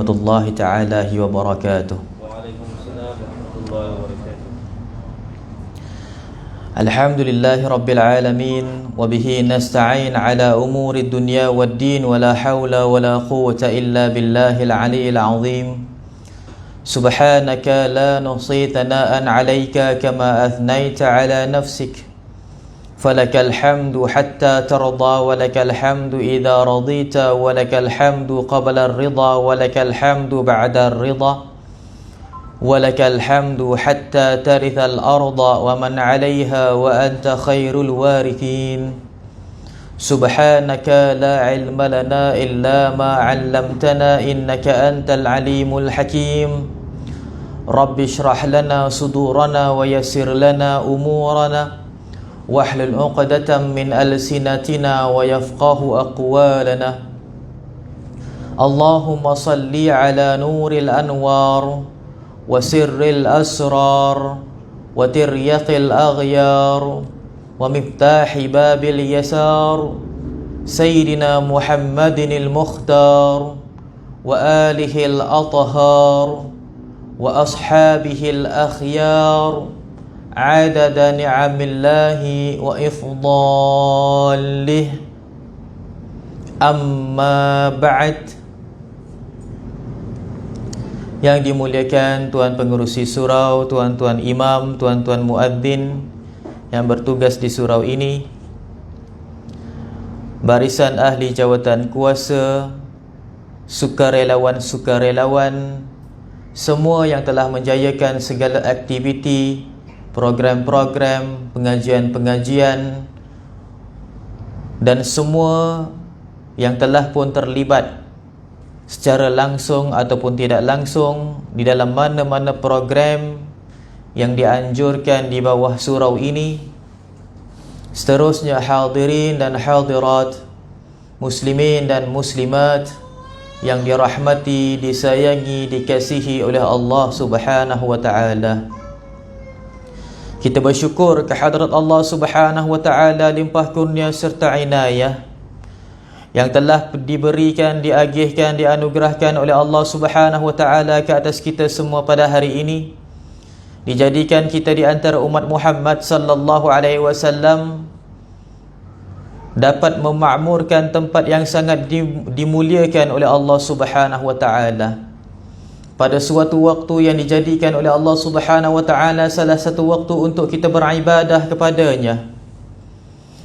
warahmatullahi ta'ala wabarakatuh. Waalaikumsalam warahmatullahi wabarakatuh. Alhamdulillahi rabbil alamin wa bihi nasta'in ala umuri dunya waddin wa la hawla wa la quwwata illa billahil aliyyil azim. Subhanaka la nuhsi thana'an 'alaika kama athnaita 'ala nafsik. Falakal hamdu hatta tarda wa lakal hamdu idza radita wa lakal hamdu qabla ar-ridha wa lakal hamdu ba'da ar-ridha wa lakal hamdu hatta taritha al-arda wa man 'alayha wa anta khairul warithin. Subhanaka la 'ilma lana illa ma 'allamtana innaka antal alimul hakim. Rabbi shrah lana sudurana wa yassir lana umurana wahlul 'uqdatam min alsinatina wa yafqahu aqwalana. Allahumma salli ala nuril anwar wa sirril asrar wa tiryaqil aghyar wa miftahi babil yasar sayyidina Muhammadinil mukhtar wa alihil athhar wa ashabihil akhyar adada ni'amillahi wa ifdalih. Amma ba'd. Yang dimuliakan Tuan Pengerusi Surau, Tuan-tuan Imam, Tuan-tuan Muadzin yang bertugas di surau ini, barisan ahli jawatan kuasa, sukarelawan-sukarelawan, semua yang telah menjayakan segala aktiviti, program-program, pengajian-pengajian, dan semua yang telah pun terlibat secara langsung ataupun tidak langsung di dalam mana-mana program yang dianjurkan di bawah surau ini. Seterusnya hadirin dan hadirat, muslimin dan muslimat yang dirahmati, disayangi, dikasihi oleh Allah Subhanahu wa taala. Kita bersyukur kehadrat Allah Subhanahu wa taala limpah kurnia serta inayah yang telah diberikan, diagihkan, dianugerahkan oleh Allah Subhanahu wa taala ke atas kita semua pada hari ini. Dijadikan kita di antara umat Muhammad sallallahu alaihi wasallam dapat memakmurkan tempat yang sangat dimuliakan oleh Allah Subhanahu wa taala. Pada suatu waktu yang dijadikan oleh Allah Subhanahu wa taala salah satu waktu untuk kita beribadah kepadanya.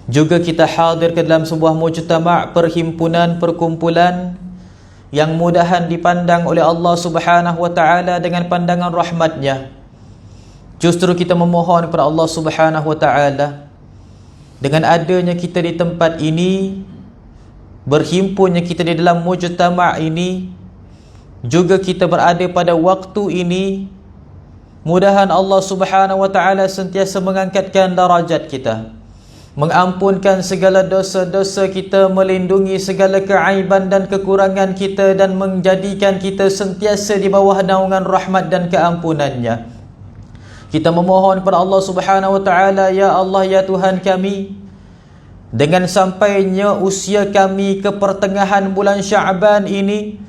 Juga kita hadir ke dalam sebuah mujtama', perhimpunan, perkumpulan yang mudahan dipandang oleh Allah Subhanahu wa taala dengan pandangan rahmatnya. Justru kita memohon kepada Allah Subhanahu wa taala, dengan adanya kita di tempat ini, berhimpunnya kita di dalam mujtama' ini, juga kita berada pada waktu ini, mudahan Allah Subhanahu wa taala sentiasa mengangkatkan darajat kita, mengampunkan segala dosa-dosa kita, melindungi segala keaiban dan kekurangan kita, dan menjadikan kita sentiasa di bawah naungan rahmat dan keampunannya. Kita memohon kepada Allah Subhanahu wa taala, ya Allah, ya Tuhan kami, dengan sampainya usia kami ke pertengahan bulan Sya'ban ini,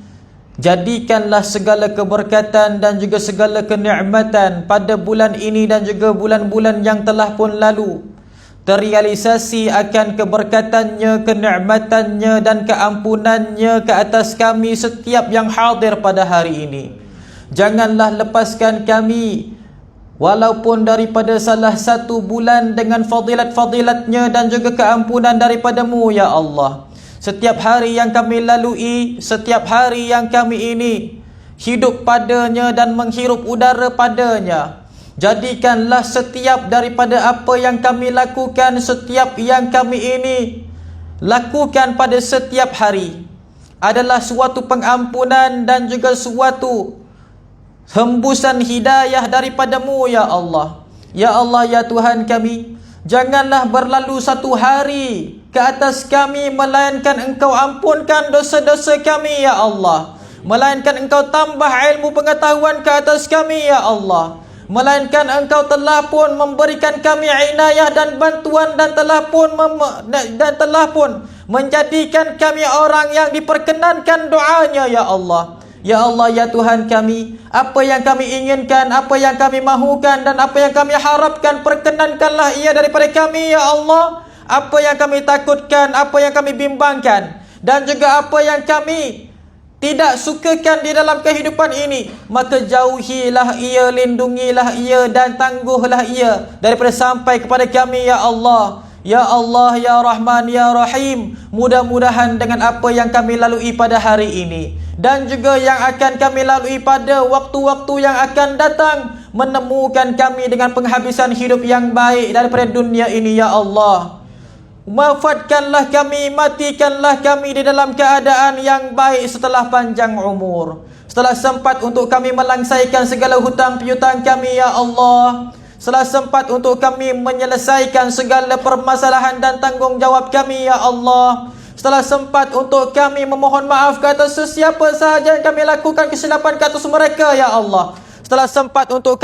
jadikanlah segala keberkatan dan juga segala kenikmatan pada bulan ini dan juga bulan-bulan yang telah pun lalu terrealisasi akan keberkatannya, kenikmatannya dan keampunannya ke atas kami setiap yang hadir pada hari ini. Janganlah lepaskan kami walaupun daripada salah satu bulan dengan fadilat-fadilatnya dan juga keampunan daripadamu, ya Allah. Setiap hari yang kami lalui, setiap hari yang kami ini hidup padanya dan menghirup udara padanya, jadikanlah setiap daripada apa yang kami lakukan, setiap yang kami ini lakukan pada setiap hari adalah suatu pengampunan dan juga suatu hembusan hidayah daripadamu, ya Allah. Ya Allah, ya Tuhan kami, janganlah berlalu satu hari ke atas kami melainkan Engkau ampunkan dosa-dosa kami, ya Allah. Melainkan Engkau tambah ilmu pengetahuan ke atas kami, ya Allah. Melainkan Engkau telah pun memberikan kami inayah dan bantuan, dan telah pun menjadikan kami orang yang diperkenankan doanya, ya Allah. Ya Allah, ya Tuhan kami, apa yang kami inginkan, apa yang kami mahukan dan apa yang kami harapkan, perkenankanlah ia daripada kami, ya Allah. Apa yang kami takutkan, apa yang kami bimbangkan, dan juga apa yang kami tidak sukakan di dalam kehidupan ini, maka jauhilah ia, lindungilah ia dan tangguhlah ia daripada sampai kepada kami, ya Allah. Ya Allah, ya Rahman, ya Rahim, mudah-mudahan dengan apa yang kami lalui pada hari ini dan juga yang akan kami lalui pada waktu-waktu yang akan datang, menemukan kami dengan penghabisan hidup yang baik daripada dunia ini, ya Allah. Wafatkanlah kami, matikanlah kami di dalam keadaan yang baik setelah panjang umur, setelah sempat untuk kami melangsaikan segala hutang piutang kami, ya Allah. Setelah sempat untuk kami menyelesaikan segala permasalahan dan tanggungjawab kami, ya Allah. Setelah sempat untuk kami memohon maaf ke atas sesiapa sahaja yang kami lakukan kesilapan ke atas mereka, ya Allah. Setelah sempat untuk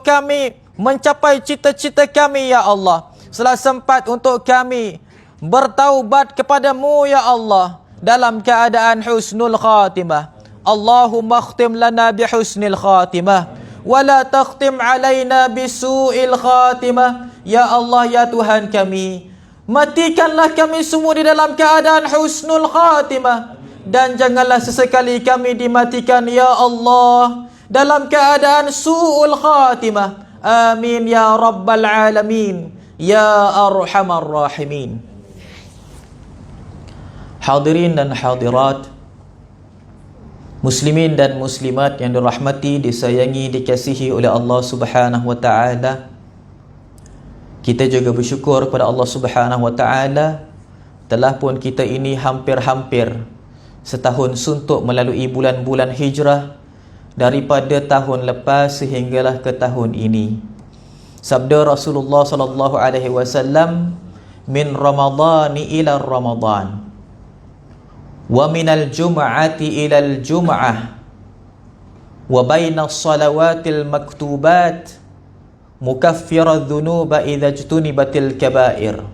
kami mencapai cita-cita kami, ya Allah. Setelah sempat untuk kami bertaubat kepadamu, ya Allah, dalam keadaan husnul khatimah. Allahumma khtim lana bihusnil khatimah wala takhtim alaina bisu'il khatimah. Ya Allah, ya Tuhan kami, matikanlah kami semua di dalam keadaan husnul khatimah, dan janganlah sesekali kami dimatikan, ya Allah, dalam keadaan su'ul khatimah. Amin ya rabbal alamin, ya arhamar rahimin. Hadirin dan hadirat, muslimin dan muslimat yang dirahmati, disayangi, dikasihi oleh Allah Subhanahu wa taala. Kita juga bersyukur kepada Allah Subhanahu wa taala telah pun kita ini hampir-hampir setahun suntuk melalui bulan-bulan hijrah daripada tahun lepas sehinggalah ke tahun ini. Sabda Rasulullah sallallahu alaihi wasallam, min ramadhani ila ramadhan wa minal jum'ati ilal jum'ah wa bainas salawatil maktubat mukaffiradz dzunuba idza ijtunibatil kaba'ir.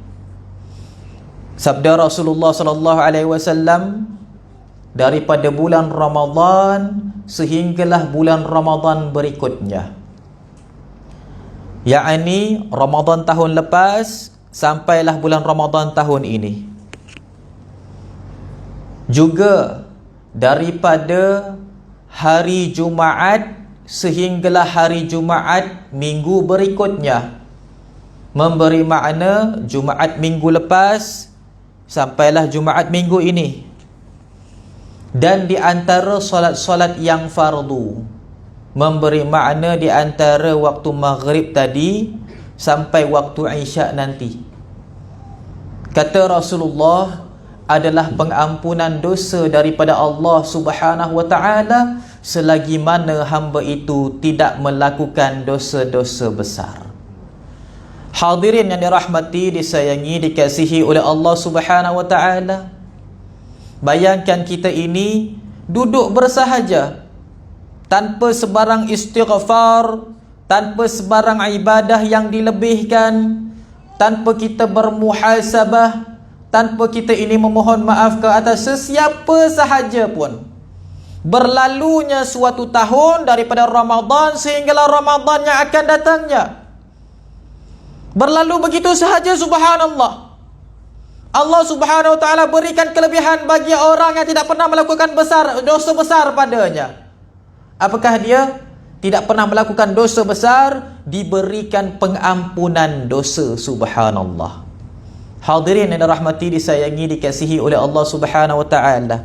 Sabda Rasulullah sallallahu alaihi wasallam, daripada bulan Ramadan sehinggalah bulan Ramadan berikutnya, yakni Ramadan tahun lepas sampailah bulan Ramadan tahun ini. Juga daripada hari Jumaat sehinggalah hari Jumaat minggu berikutnya, memberi makna Jumaat minggu lepas sampailah Jumaat minggu ini. Dan di antara solat-solat yang fardu, memberi makna di antara waktu maghrib tadi sampai waktu isyak nanti. Kata Rasulullah, adalah pengampunan dosa daripada Allah Subhanahu wa taala selagi mana hamba itu tidak melakukan dosa-dosa besar. Hadirin yang dirahmati, disayangi, dikasihi oleh Allah Subhanahu wa taala, bayangkan kita ini duduk bersahaja tanpa sebarang istighfar, tanpa sebarang ibadah yang dilebihkan, tanpa kita bermuhasabah, tanpa kita ini memohon maaf ke atas sesiapa sahaja pun. Berlalunya suatu tahun daripada Ramadan sehinggalah Ramadan yang akan datangnya. Berlalu begitu sahaja, subhanallah. Allah Subhanahu wa taala berikan kelebihan bagi orang yang tidak pernah melakukan dosa besar padanya. Apakah dia? Tidak pernah melakukan dosa besar, diberikan pengampunan dosa, subhanallah. Hadirin yang dirahmati, disayangi, dikasihi oleh Allah Subhanahu wa taala,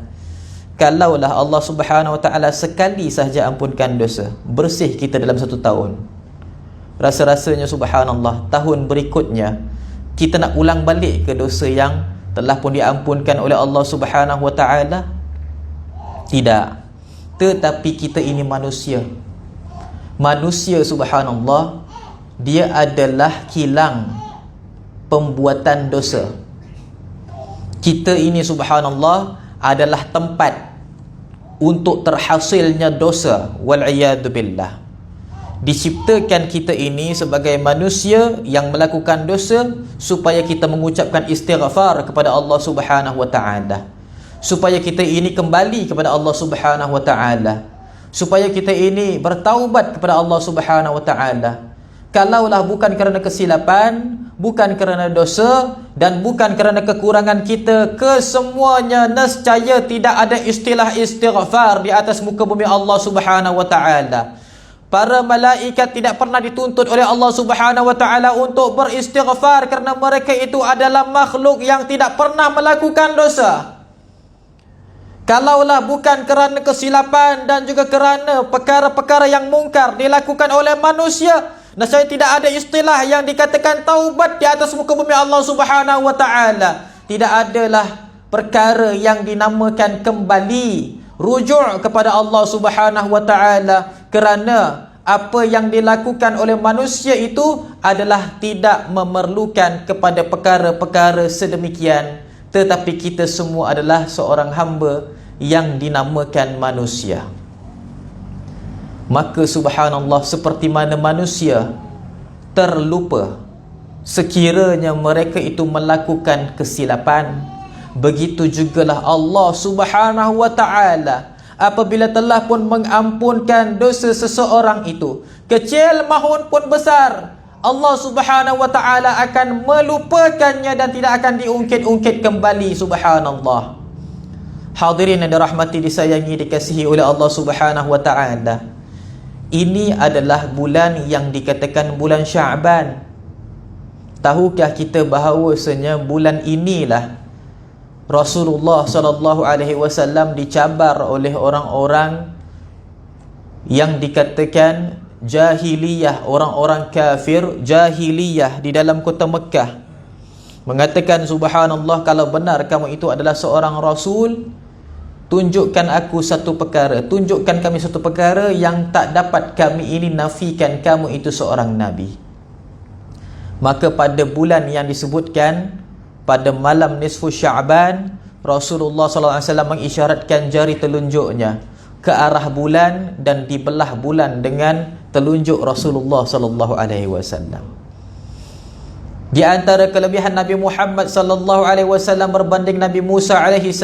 kalaulah Allah Subhanahu wa taala sekali sahaja ampunkan dosa, bersih kita dalam satu tahun, rasa-rasanya subhanallah tahun berikutnya kita nak ulang balik ke dosa yang telah pun diampunkan oleh Allah Subhanahu wa taala? Tidak. Tetapi kita ini manusia. Manusia, subhanallah, dia adalah kilang pembuatan dosa. Kita ini, subhanallah, adalah tempat untuk terhasilnya dosa, wal'iyadu billah. Diciptakan kita ini sebagai manusia yang melakukan dosa supaya kita mengucapkan istighfar kepada Allah Subhanahu wa taala, supaya kita ini kembali kepada Allah Subhanahu wa taala, supaya kita ini bertaubat kepada Allah Subhanahu wa taala. Kalaulah bukan kerana kesilapan, bukan kerana dosa, dan bukan kerana kekurangan kita, kesemuanya nescaya tidak ada istilah istighfar di atas muka bumi Allah Subhanahu wa taala. Para malaikat tidak pernah dituntut oleh Allah Subhanahu wa taala untuk beristighfar kerana mereka itu adalah makhluk yang tidak pernah melakukan dosa. Kalaulah bukan kerana kesilapan dan juga kerana perkara-perkara yang mungkar dilakukan oleh manusia, nescaya tidak ada istilah yang dikatakan taubat di atas muka bumi Allah Subhanahu wa taala. Tidak adalah perkara yang dinamakan kembali, rujuk kepada Allah Subhanahu wa taala, kerana apa yang dilakukan oleh manusia itu adalah tidak memerlukan kepada perkara-perkara sedemikian. Tetapi kita semua adalah seorang hamba yang dinamakan manusia. Maka subhanallah, seperti mana manusia terlupa sekiranya mereka itu melakukan kesilapan, begitu jugalah Allah Subhanahu wa taala apabila telah pun mengampunkan dosa seseorang itu, kecil mahupun besar, Allah Subhanahu wa taala akan melupakannya dan tidak akan diungkit-ungkit kembali. Subhanallah. Hadirin yang dirahmati, disayangi, dikasihi oleh Allah Subhanahu wa taala, ini adalah bulan yang dikatakan bulan Sya'ban. Tahukah kita bahawasanya bulan inilah Rasulullah sallallahu alaihi wasallam dicabar oleh orang-orang yang dikatakan jahiliyah, orang-orang kafir jahiliyah di dalam kota Mekah, mengatakan subhanallah, kalau benar kamu itu adalah seorang rasul, tunjukkan aku satu perkara, tunjukkan kami satu perkara yang tak dapat kami ini nafikan kamu itu seorang nabi. Maka pada bulan yang disebutkan, pada malam nisfu Sya'ban, Rasulullah SAW mengisyaratkan jari telunjuknya ke arah bulan dan dibelah bulan dengan telunjuk Rasulullah SAW. Di antara kelebihan Nabi Muhammad SAW berbanding Nabi Musa AS,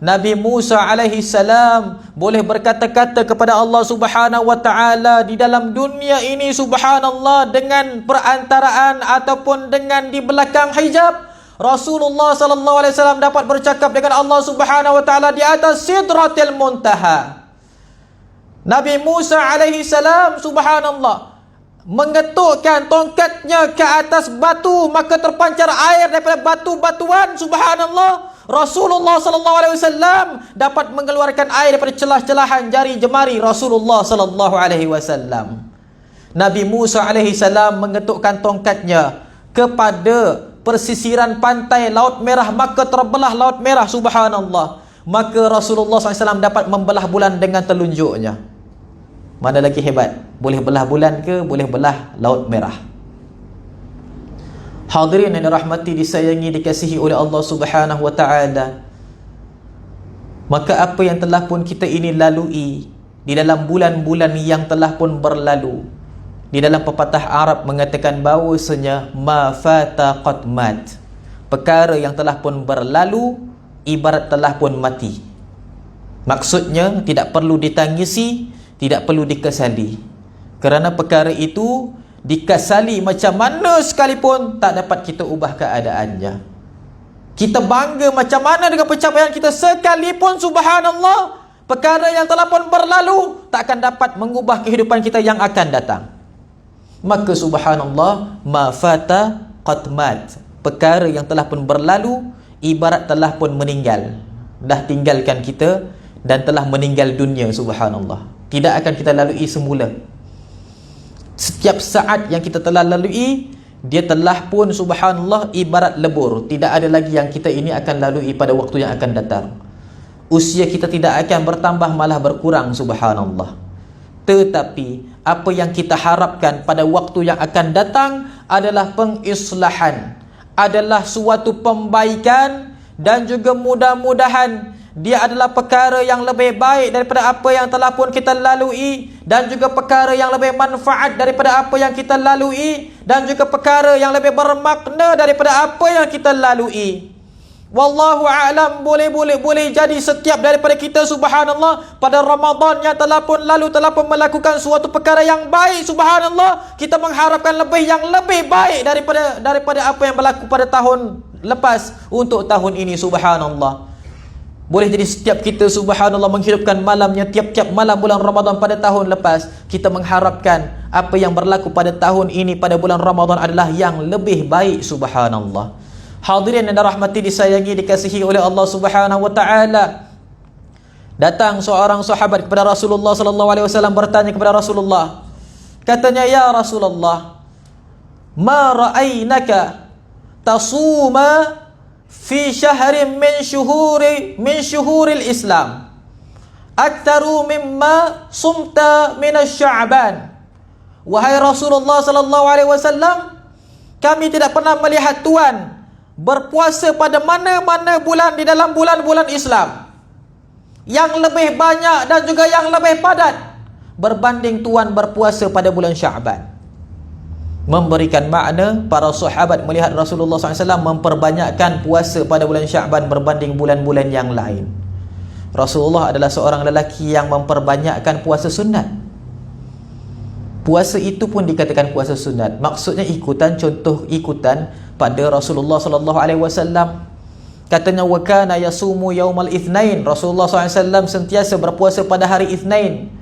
Nabi Musa AS boleh berkata-kata kepada Allah Subhanahu wa taala di dalam dunia ini, subhanallah, dengan perantaraan ataupun dengan di belakang hijab. Rasulullah sallallahu alaihi wasallam dapat bercakap dengan Allah Subhanahu wa taala di atas Sidratil Muntaha. Nabi Musa alaihi salam subhanallah mengetukkan tongkatnya ke atas batu, maka terpancar air daripada batu-batuan. Subhanallah. Rasulullah sallallahu alaihi wasallam dapat mengeluarkan air daripada celah-celahan jari jemari Rasulullah sallallahu alaihi wasallam. Nabi Musa alaihi salam mengetukkan tongkatnya kepada persisiran pantai Laut Merah, maka terbelah Laut Merah. Subhanallah. Maka Rasulullah SAW dapat membelah bulan dengan telunjuknya. Mana lagi hebat? Boleh belah bulan ke boleh belah Laut Merah. Hadirin yang dirahmati, disayangi, dikasihi oleh Allah Subhanahu wa taala, maka apa yang telah pun kita ini lalui di dalam bulan-bulan yang telah pun berlalu, di dalam pepatah Arab mengatakan bahawasanya ma fata qad mat, perkara yang telah pun berlalu ibarat telah pun mati. Maksudnya tidak perlu ditangisi, tidak perlu dikesali, kerana perkara itu dikesali macam mana sekalipun tak dapat kita ubah keadaannya. Kita bangga macam mana dengan pencapaian kita sekalipun, subhanallah, perkara yang telah pun berlalu tak akan dapat mengubah kehidupan kita yang akan datang. Maka subhanallah, ma fata qad mat, perkara yang telah pun berlalu ibarat telah pun meninggal, dah tinggalkan kita dan telah meninggal dunia. Subhanallah. Tidak akan kita lalui semula. Setiap saat yang kita telah lalui, dia telah pun subhanallah ibarat lebur. Tidak ada lagi yang kita ini akan lalui pada waktu yang akan datang. Usia kita tidak akan bertambah, malah berkurang. Subhanallah. Tetapi apa yang kita harapkan pada waktu yang akan datang adalah pengislahan, adalah suatu pembaikan, dan juga mudah-mudahan dia adalah perkara yang lebih baik daripada apa yang telah pun kita lalui, dan juga perkara yang lebih manfaat daripada apa yang kita lalui, dan juga perkara yang lebih bermakna daripada apa yang kita lalui. Wallahu a'lam, boleh jadi setiap daripada kita subhanallah pada Ramadan yang telah pun melakukan suatu perkara yang baik, subhanallah, kita mengharapkan yang lebih baik daripada apa yang berlaku pada tahun lepas untuk tahun ini, subhanallah. Boleh jadi setiap kita subhanallah menghidupkan malamnya tiap-tiap malam bulan Ramadan pada tahun lepas, kita mengharapkan apa yang berlaku pada tahun ini pada bulan Ramadan adalah yang lebih baik, subhanallah. Hadirin yang dirahmati, disayangi, dikasihi oleh Allah Subhanahu wa taala. Datang seorang sahabat kepada Rasulullah sallallahu alaihi wasallam, bertanya kepada Rasulullah. Katanya, "Ya Rasulullah, ma ra'ainaka tasuma fi syahrin min syuhuril Islam aktsaru mimma sumta min asy-Sya'ban." Wahai Rasulullah sallallahu alaihi wasallam, kami tidak pernah melihat Tuan berpuasa pada mana-mana bulan di dalam bulan-bulan Islam yang lebih banyak dan juga yang lebih padat berbanding Tuan berpuasa pada bulan Sya'ban. Memberikan makna para sahabat melihat Rasulullah SAW memperbanyakkan puasa pada bulan Sya'ban berbanding bulan-bulan yang lain. Rasulullah adalah seorang lelaki yang memperbanyakkan puasa sunat. Puasa itu pun dikatakan puasa sunat. Maksudnya contoh ikutan pada Rasulullah sallallahu alaihi wasallam. Katanya, wa kana yasumu yaumal itsnain. Rasulullah SAW sentiasa berpuasa pada hari Itsnain.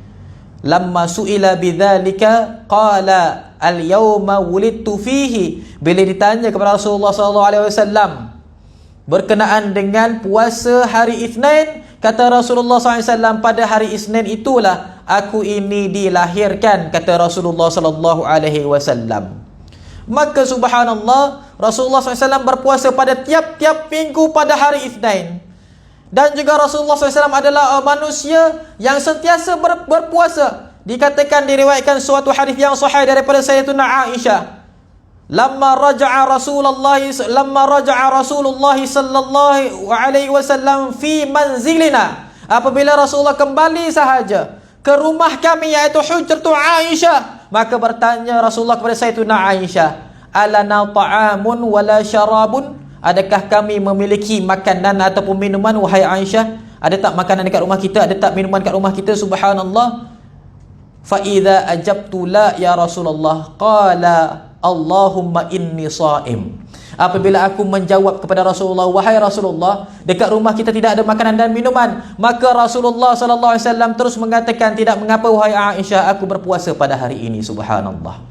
Lamma su'ila bidzalika qala al-yauma wulidtu fihi. Bila ditanya kepada Rasulullah sallallahu alaihi wasallam berkenaan dengan puasa hari Itsnain, kata Rasulullah SAW, pada hari Isnin itulah aku ini dilahirkan, kata Rasulullah sallallahu alaihi wasallam. Maka subhanallah, Rasulullah SAW berpuasa pada tiap-tiap minggu pada hari Itsnain. Dan juga Rasulullah SAW adalah manusia yang sentiasa berpuasa. Dikatakan, diriwayatkan suatu hadis yang sahih daripada Sayyidatuna Aisyah, Lamma raja'a Rasulullah sallallahu alaihi wasallam fi manzilina. Apabila Rasulullah kembali sahaja ke rumah kami, iaitu Hujratu Aisyah, maka bertanya Rasulullah kepada Sayyidatuna Aisyah, alana ta'amun wala syarabun? Adakah kami memiliki makanan ataupun minuman, wahai Aisyah? Ada tak makanan dekat rumah kita? Ada tak minuman dekat rumah kita? Subhanallah. Fa idza ajabtu la ya Rasulullah qala Allahumma inni sha'im. Apabila aku menjawab kepada Rasulullah, wahai Rasulullah, dekat rumah kita tidak ada makanan dan minuman, maka Rasulullah sallallahu alaihi wasallam terus mengatakan, tidak mengapa wahai Aisyah, aku berpuasa pada hari ini. Subhanallah.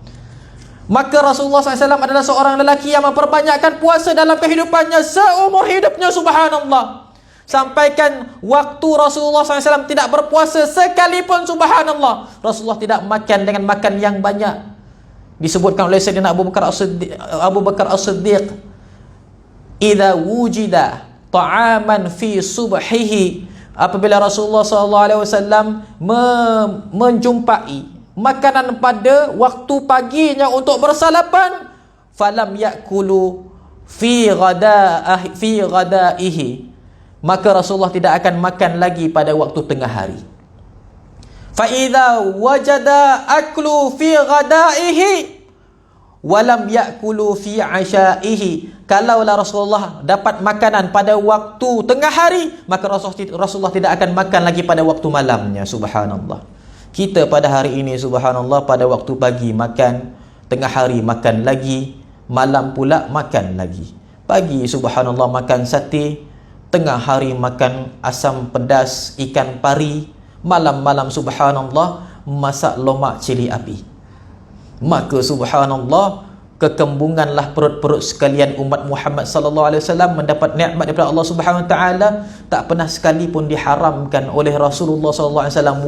Maka Rasulullah SAW adalah seorang lelaki yang memperbanyakkan puasa dalam kehidupannya seumur hidupnya. Subhanallah. Sampaikan waktu Rasulullah SAW tidak berpuasa sekalipun, subhanallah, Rasulullah tidak makan dengan makan yang banyak. Disebutkan oleh Sayyidina Abu Bakar As-Siddiq, idza wujida ta'aman fi subhihi, apabila Rasulullah SAW menjumpai makanan pada waktu paginya untuk bersalapan, falam yakulu fi ghadaihi, maka Rasulullah tidak akan makan lagi pada waktu tengah hari. Fa idza wajada aklu fi ghadaihi walam yakulu fi ashaihi, kalaulah Rasulullah dapat makanan pada waktu tengah hari, maka Rasulullah tidak akan makan lagi pada waktu malamnya. Subhanallah. Kita pada hari ini subhanallah, pada waktu pagi makan, tengah hari makan lagi, malam pula makan lagi. Pagi subhanallah makan sate, tengah hari makan asam pedas ikan pari, malam-malam subhanallah masak lomak cili api. Maka subhanallah, kekembunganlah perut-perut sekalian umat Muhammad sallallahu alaihi wasallam mendapat nikmat daripada Allah Subhanahu wa taala. Tak pernah sekali pun diharamkan oleh Rasulullah sallallahu alaihi wasallam.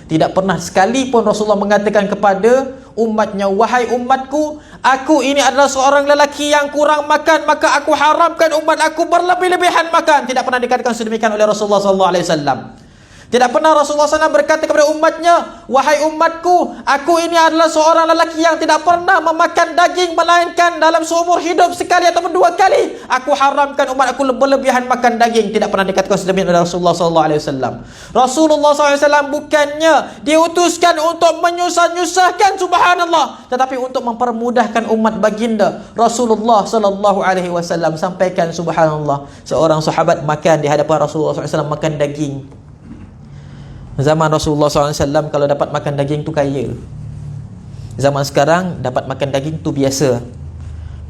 Tidak pernah sekali pun Rasulullah mengatakan kepada umatnya, wahai umatku, aku ini adalah seorang lelaki yang kurang makan, maka aku haramkan umat aku berlebih-lebihan makan. Tidak pernah dikatakan sedemikian oleh Rasulullah sallallahu alaihi wasallam. Tidak pernah Rasulullah SAW berkata kepada umatnya, wahai umatku, aku ini adalah seorang lelaki yang tidak pernah memakan daging melainkan dalam seumur hidup sekali ataupun 2 kali. Aku haramkan umat aku berlebihan makan daging. Tidak pernah dikatakan sedemikian oleh Rasulullah SAW. Rasulullah SAW bukannya diutuskan untuk menyusah-nyusahkan, subhanallah, tetapi untuk mempermudahkan umat baginda. Rasulullah SAW sampaikan, subhanallah, seorang sahabat makan di hadapan Rasulullah SAW, makan daging. Zaman Rasulullah SAW kalau dapat makan daging tu kaya. Zaman sekarang dapat makan daging tu biasa.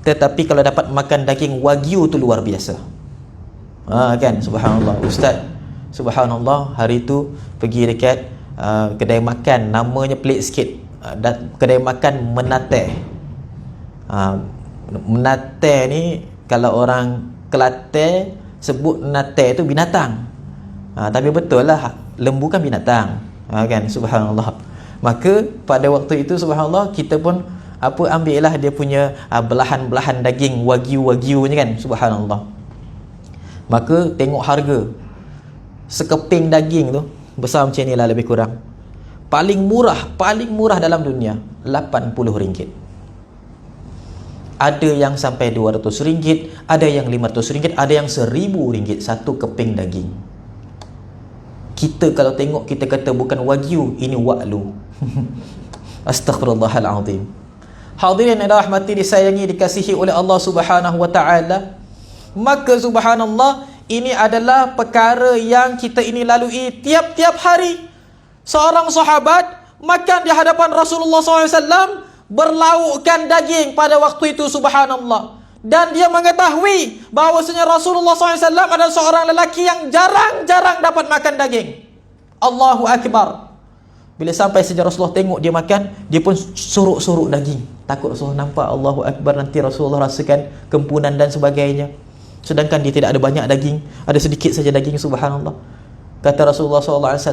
Tetapi kalau dapat makan daging wagyu tu luar biasa. Kan, subhanallah. Ustaz, subhanallah, hari tu pergi dekat kedai makan, namanya pelik sikit. Kedai makan Menate. Menate ni kalau orang Kelantan sebut nate tu binatang. Tapi betul lah, lembu kan binatang, kan, subhanallah. Maka pada waktu itu, subhanallah, kita pun ambil lah dia punya belahan-belahan daging wagyu ni kan, subhanallah. Maka tengok harga sekeping daging tu besar macam ni lah, lebih kurang. Paling murah dalam dunia RM80. Ada yang sampai RM200, ada yang RM500, ada yang RM1000 satu keping daging. Kita kalau tengok, kita kata bukan wagyu, ini wa'lu. Astaghfirullahalazim. Hadirin yang dirahmati, disayangi, dikasihi oleh Allah Subhanahu wa taala. Maka subhanallah, ini adalah perkara yang kita ini lalui tiap-tiap hari. Seorang sahabat makan di hadapan Rasulullah SAW, berlaukkan daging pada waktu itu, subhanallah. Dan dia mengetahui bahawasanya Rasulullah SAW adalah seorang lelaki yang jarang-jarang dapat makan daging. Allahu Akbar. Bila sampai saja Rasulullah tengok dia makan, dia pun suruk-suruk daging. Takut Rasulullah nampak, Allahu Akbar, nanti Rasulullah rasakan kempunan dan sebagainya. Sedangkan dia tidak ada banyak daging, ada sedikit saja daging, subhanallah. Kata Rasulullah SAW,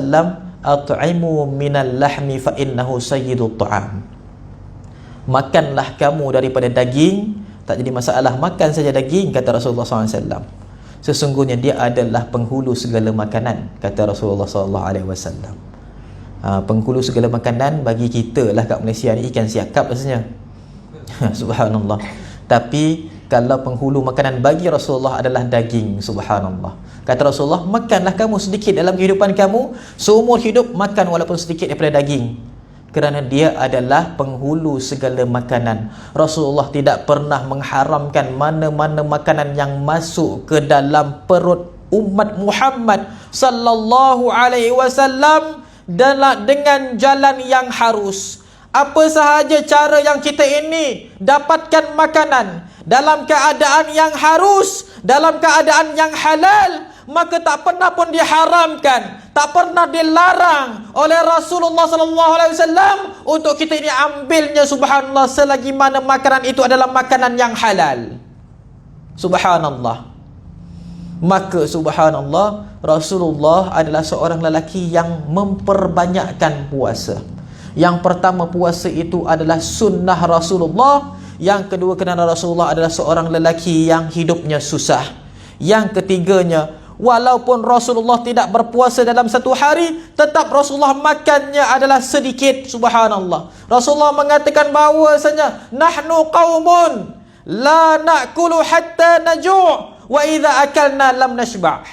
at'imu minal lahmi fa innahu sayyidut ta'am. Makanlah kamu daripada daging, tak jadi masalah, makan saja daging, kata Rasulullah SAW. Sesungguhnya dia adalah penghulu segala makanan, kata Rasulullah SAW. Penghulu segala makanan bagi kita lah kat Malaysia ni ikan siakap rasanya. Subhanallah. Tapi kalau penghulu makanan bagi Rasulullah adalah daging, subhanallah. Kata Rasulullah, makanlah kamu sedikit dalam kehidupan kamu, seumur hidup makan walaupun sedikit daripada daging, kerana dia adalah penghulu segala makanan. Rasulullah tidak pernah mengharamkan mana-mana makanan yang masuk ke dalam perut umat Muhammad sallallahu alaihi wasallam dengan jalan yang harus. Apa sahaja cara yang kita ini dapatkan makanan dalam keadaan yang harus, dalam keadaan yang halal, maka tak pernah pun diharamkan, tak pernah dilarang oleh Rasulullah SAW untuk kita ini ambilnya, subhanallah, selagi mana makanan itu adalah makanan yang halal. Subhanallah. Maka subhanallah, Rasulullah adalah seorang lelaki yang memperbanyakkan puasa. Yang pertama, puasa itu adalah sunnah Rasulullah. Yang kedua, kerana Rasulullah adalah seorang lelaki yang hidupnya susah. Yang ketiganya, walaupun Rasulullah tidak berpuasa dalam satu hari, tetap Rasulullah makannya adalah sedikit, subhanallah. Rasulullah mengatakan bahawasanya, nahnu qaumun la na'kulu hatta naju' wa idza akalna lam nashba'.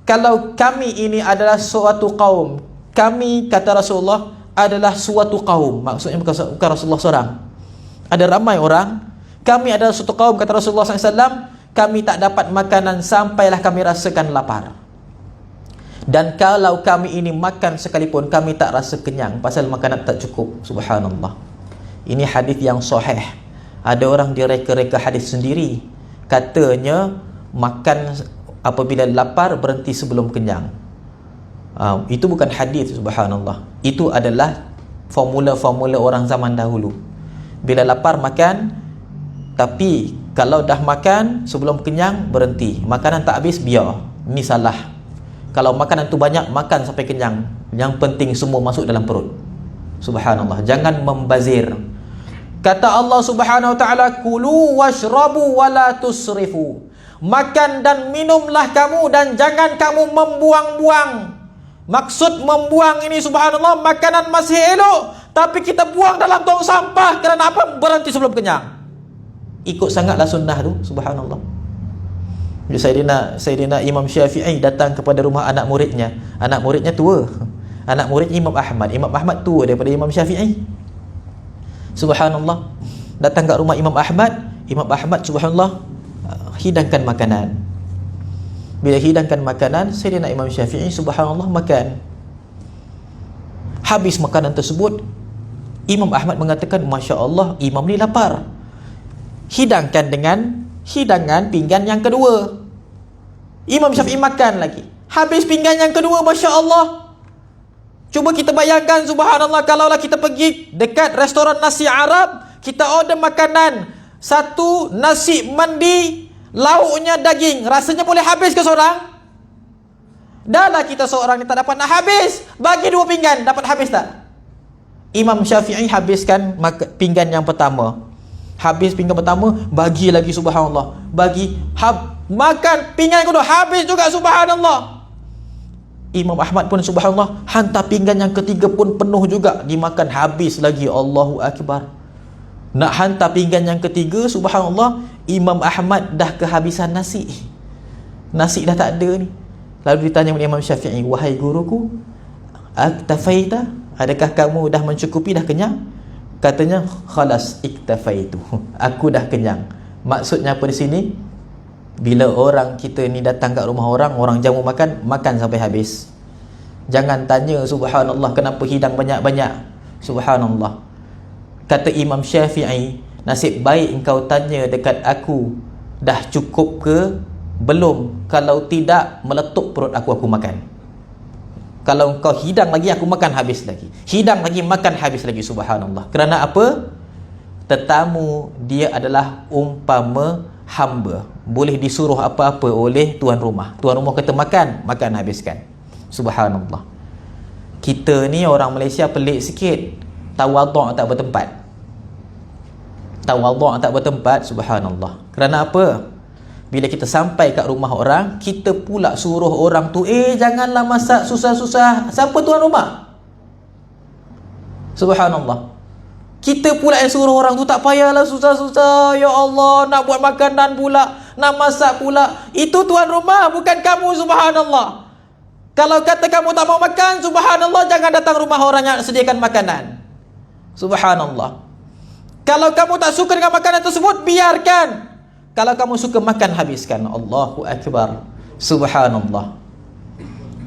Kalau kami ini adalah suatu kaum, kami, kata Rasulullah, adalah suatu kaum. Maksudnya bukan Rasulullah seorang, ada ramai orang. Kami adalah suatu kaum, kata Rasulullah SAW, kami tak dapat makanan sampailah kami rasakan lapar. Dan kalau kami ini makan sekalipun, kami tak rasa kenyang, pasal makanan tak cukup. Subhanallah. Ini hadis yang sahih. Ada orang direka-reka hadis sendiri, katanya makan apabila lapar, berhenti sebelum kenyang. Itu bukan hadis, subhanallah. Itu adalah formula-formula orang zaman dahulu. Bila lapar makan, tapi kalau dah makan sebelum kenyang, berhenti. Makanan tak habis, biar. Ini salah. Kalau makanan tu banyak, makan sampai kenyang. Yang penting semua masuk dalam perut. Subhanallah. Jangan membazir. Kata Allah Subhanahu wa ta'ala, kulu washrabu wala tusrifu. Makan dan minumlah kamu, dan jangan kamu membuang-buang. Maksud membuang ini subhanallah, makanan masih elok, tapi kita buang dalam tong sampah. Kerana apa? Berhenti sebelum kenyang. Ikut sangatlah sunnah tu, subhanallah. Sayyidina Imam Syafi'i datang kepada rumah anak muridnya. Anak muridnya tua. Anak murid Imam Ahmad. Imam Ahmad tua daripada Imam Syafi'i. Subhanallah. Datang kat rumah Imam Ahmad. Imam Ahmad subhanallah hidangkan makanan. Bila hidangkan makanan, Sayyidina Imam Syafi'i subhanallah makan. Habis makanan tersebut, Imam Ahmad mengatakan, Masya Allah, Imam ni lapar. Hidangkan dengan hidangan pinggan yang kedua. Imam Syafi'i makan lagi. Habis pinggan yang kedua, Masya Allah. Cuba kita bayangkan subhanallah, kalaulah kita pergi dekat restoran nasi Arab, kita order makanan, satu nasi mandi, lauknya daging, rasanya boleh habis ke seorang? Dah lah kita seorang ni tak dapat nak habis, bagi 2 pinggan, dapat habis tak? Imam Syafi'i habiskan pinggan yang pertama. Habis pinggan pertama, bagi lagi subhanallah. Makan pinggan yang kedua, habis juga subhanallah. Imam Ahmad pun subhanallah hantar pinggan yang ketiga pun penuh juga, dimakan habis lagi. Allahu Akbar. Nak hantar pinggan yang ketiga, subhanallah, Imam Ahmad dah kehabisan nasi. Nasi dah tak ada ni. Lalu ditanya oleh Imam Syafi'i, wahai guruku, aktafaita, adakah kamu dah mencukupi, dah kenyang? Katanya, khalas iktafaitu, aku dah kenyang. Maksudnya apa di sini? Bila orang kita ni datang kat rumah orang, orang jamu makan, makan sampai habis. Jangan tanya subhanallah kenapa hidang banyak-banyak. Subhanallah. Kata Imam Syafi'i, nasib baik engkau tanya dekat aku, dah cukup ke belum? Kalau tidak, meletup perut aku makan. Kalau engkau hidang lagi, aku makan habis lagi. Hidang lagi, makan habis lagi. Subhanallah. Kerana apa? Tetamu dia adalah umpama hamba, boleh disuruh apa-apa oleh tuan rumah. Tuan rumah kata makan, makan habiskan. Subhanallah. Kita ni orang Malaysia pelik sikit, tawaduk tak bertempat. Tawaduk tak bertempat, subhanallah. Kerana apa? Bila kita sampai kat rumah orang, kita pula suruh orang tu, janganlah masak susah-susah. Siapa tuan rumah? Subhanallah. Kita pula yang suruh orang tu, tak payahlah susah-susah. Ya Allah, nak buat makanan pula, nak masak pula. Itu tuan rumah, bukan kamu. Subhanallah. Kalau kata kamu tak mau makan, subhanallah, jangan datang rumah orang yang sediakan makanan. Subhanallah. Kalau kamu tak suka dengan makanan tersebut, biarkan. Kalau kamu suka makan, habiskan. Allahu Akbar. Subhanallah.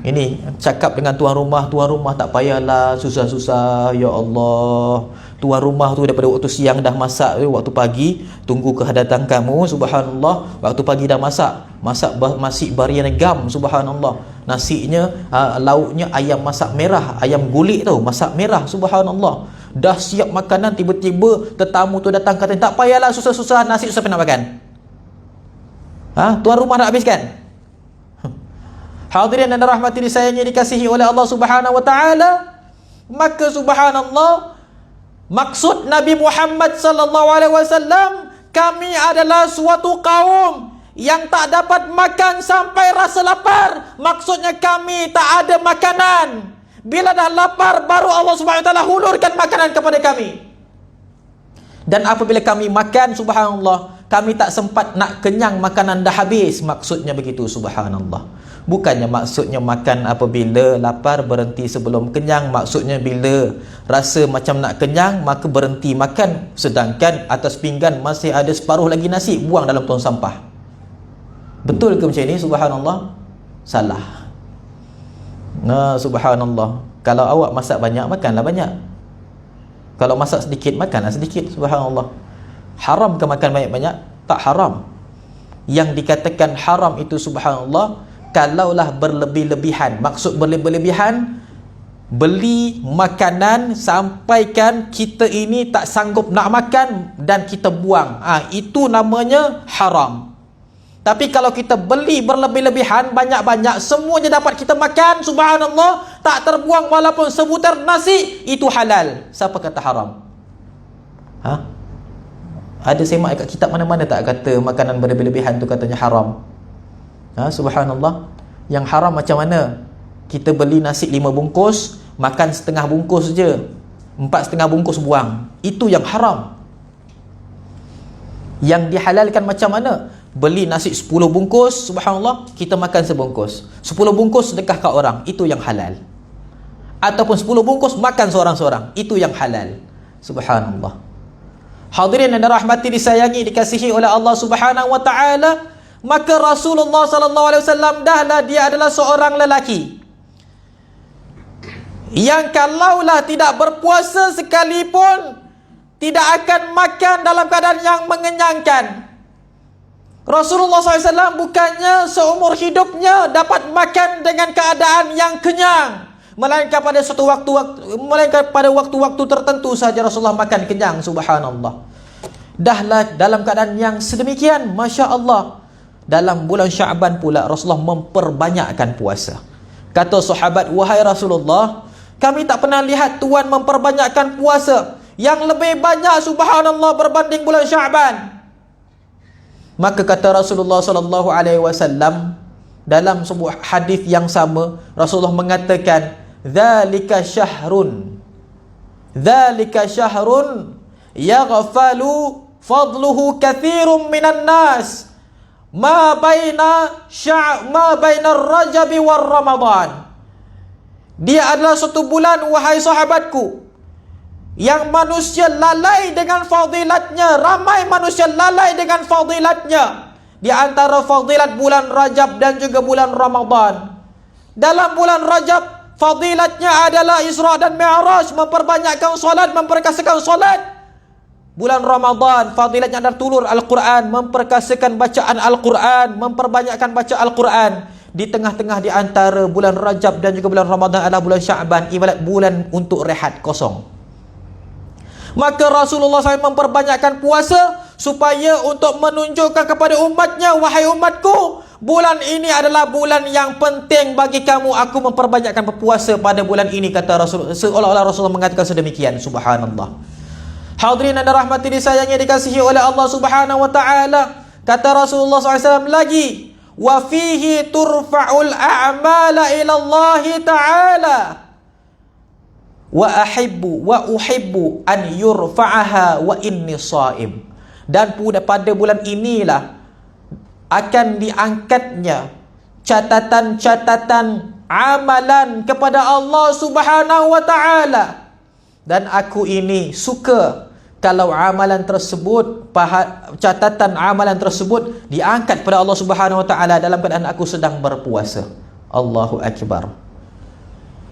Ini cakap dengan tuan rumah tak payahlah susah-susah. Ya Allah, tuan rumah tu daripada waktu siang dah masak, waktu pagi tunggu kehadatan kamu. Subhanallah. Waktu pagi dah masak nasi barian gam. Subhanallah. Nasinya, lauknya ayam masak merah, ayam gulik tu, masak merah. Subhanallah. Dah siap makanan, tiba-tiba tetamu tu datang kata, tak payahlah susah-susah, nasi siapa nak makan? Tuan rumah nak habiskan. Hadirin dan rahmati disayangi, dikasihi oleh Allah Subhanahu wa taala, maka subhanallah, maksud Nabi Muhammad sallallahu alaihi wasallam, kami adalah suatu kaum yang tak dapat makan sampai rasa lapar. Maksudnya kami tak ada makanan. Bila dah lapar, baru Allah Subhanahu wa taala hulurkan makanan kepada kami. Dan apabila kami makan, subhanallah, kami tak sempat nak kenyang, makanan dah habis. Maksudnya begitu, subhanallah. Bukannya maksudnya makan apabila lapar, berhenti sebelum kenyang. Maksudnya bila rasa macam nak kenyang, maka berhenti makan. Sedangkan atas pinggan masih ada separuh lagi nasi, buang dalam tong sampah. Betul ke macam ini? Subhanallah. Salah. Subhanallah. Kalau awak masak banyak, makanlah banyak. Kalau masak sedikit, makanlah sedikit. Subhanallah. Haram ke makan banyak-banyak? Tak haram. Yang dikatakan haram itu, subhanallah, kalaulah berlebih-lebihan. Maksud berlebih-lebihan, beli makanan sampaikan kita ini tak sanggup nak makan dan kita buang. Itu namanya haram. Tapi kalau kita beli berlebih-lebihan, banyak-banyak, semuanya dapat kita makan, subhanallah, tak terbuang walaupun sebutir nasi, itu halal. Siapa kata haram? Ada semak kat kitab mana-mana tak kata makanan berlebih-lebihan tu katanya haram? Subhanallah. Yang haram macam mana? kita beli nasi 5 bungkus, makan setengah bungkus je, 4,5 bungkus buang. Itu yang haram. Yang dihalalkan macam mana? Beli nasi 10 bungkus, subhanallah, kita makan sebungkus. 10 bungkus sedekah kat orang, itu yang halal. Ataupun 10 bungkus makan seorang-seorang, itu yang halal. Subhanallah. Hadirin yang dirahmati, disayangi, dikasihi oleh Allah Subhanahu wa taala, maka Rasulullah sallallahu alaihi wasallam dahlah dia adalah seorang lelaki yang kalaulah tidak berpuasa sekalipun tidak akan makan dalam keadaan yang mengenyangkan. Rasulullah SAW bukannya seumur hidupnya dapat makan dengan keadaan yang kenyang, melainkan pada waktu-waktu tertentu saja Rasulullah makan kenyang. Subhanallah. Dahlah dalam keadaan yang sedemikian, Masya Allah, dalam bulan Sya'ban pula Rasulullah memperbanyakkan puasa. Kata sahabat, wahai Rasulullah, kami tak pernah lihat Tuhan memperbanyakkan puasa yang lebih banyak, subhanallah, berbanding bulan Sya'ban. Maka kata Rasulullah sallallahu alaihi wasallam dalam sebuah hadis yang sama, Rasulullah mengatakan, dzalika syahrun yaghfalu fadluhu katsirun minan nas ma baina Rajab war Ramadan. Dia adalah satu bulan, wahai sahabatku, yang manusia lalai dengan fadilatnya. Ramai manusia lalai dengan fadilatnya. Di antara fadilat bulan Rajab dan juga bulan Ramadan. Dalam bulan Rajab, fadilatnya adalah Isra dan Mi'raj, memperbanyakkan solat, memperkasakan solat. Bulan Ramadan, fadilatnya adalah tulur Al-Quran, memperkasakan bacaan Al-Quran, memperbanyakkan baca Al-Quran. Di tengah-tengah di antara bulan Rajab dan juga bulan Ramadan adalah bulan Sya'ban, ibarat bulan untuk rehat, kosong. Maka Rasulullah SAW memperbanyakkan puasa supaya untuk menunjukkan kepada umatnya, wahai umatku, bulan ini adalah bulan yang penting bagi kamu. Aku memperbanyakkan berpuasa pada bulan ini, kata Rasulullah. Seolah-olah Rasulullah mengatakan sedemikian. Subhanallah. Hadirin yang dirahmati, disayangi, dikasihi oleh Allah Subhanahu wa taala. Kata Rasulullah SAW lagi, wa fihi turfa'ul a'mala ila Allah ta'ala wa uhibbu an yurfa'aha wa inni sha'im. Dan pada bulan inilah akan diangkatnya catatan-catatan amalan kepada Allah Subhanahu wa taala, dan aku ini suka kalau amalan tersebut, catatan amalan tersebut diangkat pada Allah Subhanahu wa taala dalam keadaan aku sedang berpuasa. Allahu akbar.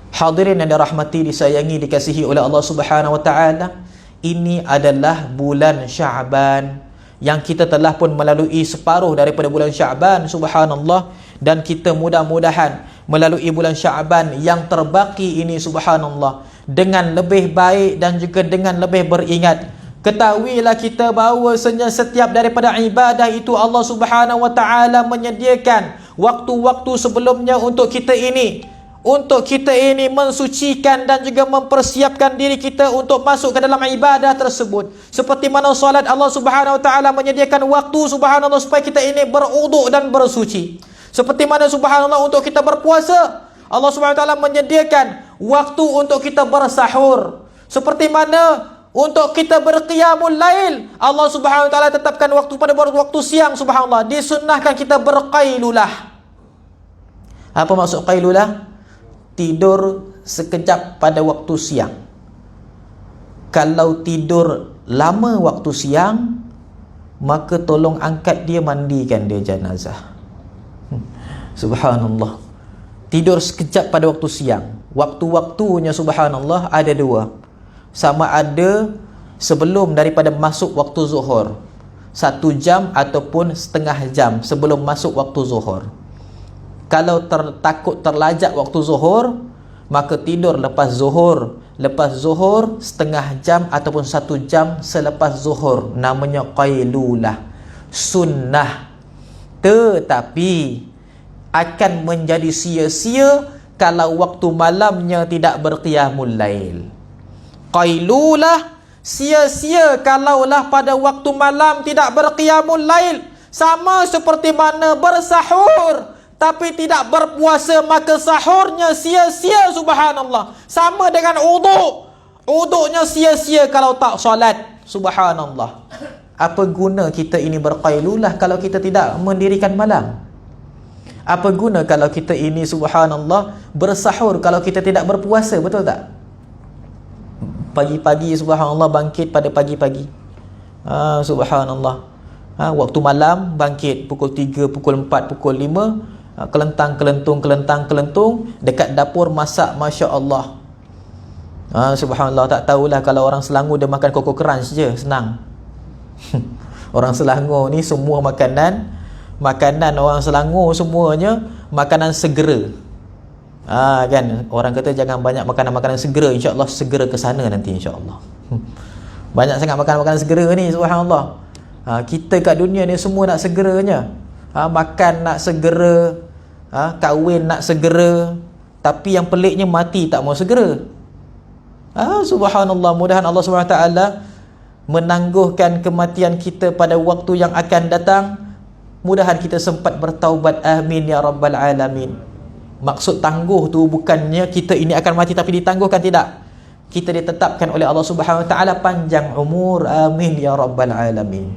Hadirin yang dirahmati, disayangi, dikasihi oleh Allah Subhanahu wa taala, ini adalah bulan Sya'ban yang kita telah pun melalui separuh daripada bulan Sya'ban, subhanallah, dan kita mudah-mudahan melalui bulan Sya'ban yang terbaki ini, subhanallah, dengan lebih baik dan juga dengan lebih beringat. Ketahuilah kita bahawasanya setiap daripada ibadah itu Allah Subhanahu wa taala menyediakan waktu-waktu sebelumnya untuk kita ini mensucikan dan juga mempersiapkan diri kita untuk masuk ke dalam ibadah tersebut. Seperti mana salat, Allah Subhanahu wa taala menyediakan waktu, subhanallah, supaya kita ini berwuduk dan bersuci. Seperti mana, subhanallah, untuk kita berpuasa, Allah Subhanahu wa taala menyediakan waktu untuk kita bersahur. Seperti mana untuk kita berqiyamul lail, Allah Subhanahu wa taala tetapkan waktu pada waktu siang, subhanallah. Disunnahkan kita berqailulah. Apa maksud qailulah? Tidur sekejap pada waktu siang. Kalau tidur lama waktu siang, maka tolong angkat dia, mandikan dia jenazah. Subhanallah. Tidur sekejap pada waktu siang. Waktu-waktunya, subhanallah, ada dua. Sama ada sebelum daripada masuk waktu zuhur, 1 jam ataupun setengah jam sebelum masuk waktu zuhur. Kalau takut terlajak waktu zuhur, maka tidur lepas zuhur. Lepas zuhur setengah jam ataupun 1 jam selepas zuhur. Namanya qailulah, sunnah. Tetapi akan menjadi sia-sia kalau waktu malamnya tidak berqiyamul lail. Qailulah sia-sia kalaulah pada waktu malam tidak berqiyamul lail. Sama seperti mana bersahur tapi tidak berpuasa, maka sahurnya sia-sia, subhanallah. Sama dengan uduk. Uduknya sia-sia kalau tak solat, subhanallah. Apa guna kita ini berqailulah kalau kita tidak mendirikan malam? Apa guna kalau kita ini, subhanallah, bersahur kalau kita tidak berpuasa, betul tak? Pagi-pagi, subhanallah, bangkit pada pagi-pagi. Subhanallah. Waktu malam bangkit pukul 3, pukul 4, pukul 5, kelentang-kelentung dekat dapur masak, Masya Allah. Subhanallah, tak tahulah kalau orang Selangor dia makan Koko Crunch je, senang. Orang Selangor ni semua makanan orang Selangor semuanya makanan segera. Kan orang kata jangan banyak makanan-makanan segera, insya-Allah segera ke sana nanti, insya-Allah. Banyak sangat makanan-makanan segera ni, subhanallah. Kita kat dunia ni semua nak segeranya. Makan nak segera, kahwin nak segera, tapi yang peliknya mati tak mau segera. Subhanallah, mudahan Allah SWT menangguhkan kematian kita pada waktu yang akan datang. Mudahan kita sempat bertaubat, amin ya rabbal alamin. Maksud tangguh tu bukannya kita ini akan mati tapi ditangguhkan, tidak. Kita ditetapkan oleh Allah Subhanahu Wa Taala panjang umur, amin ya rabbal alamin.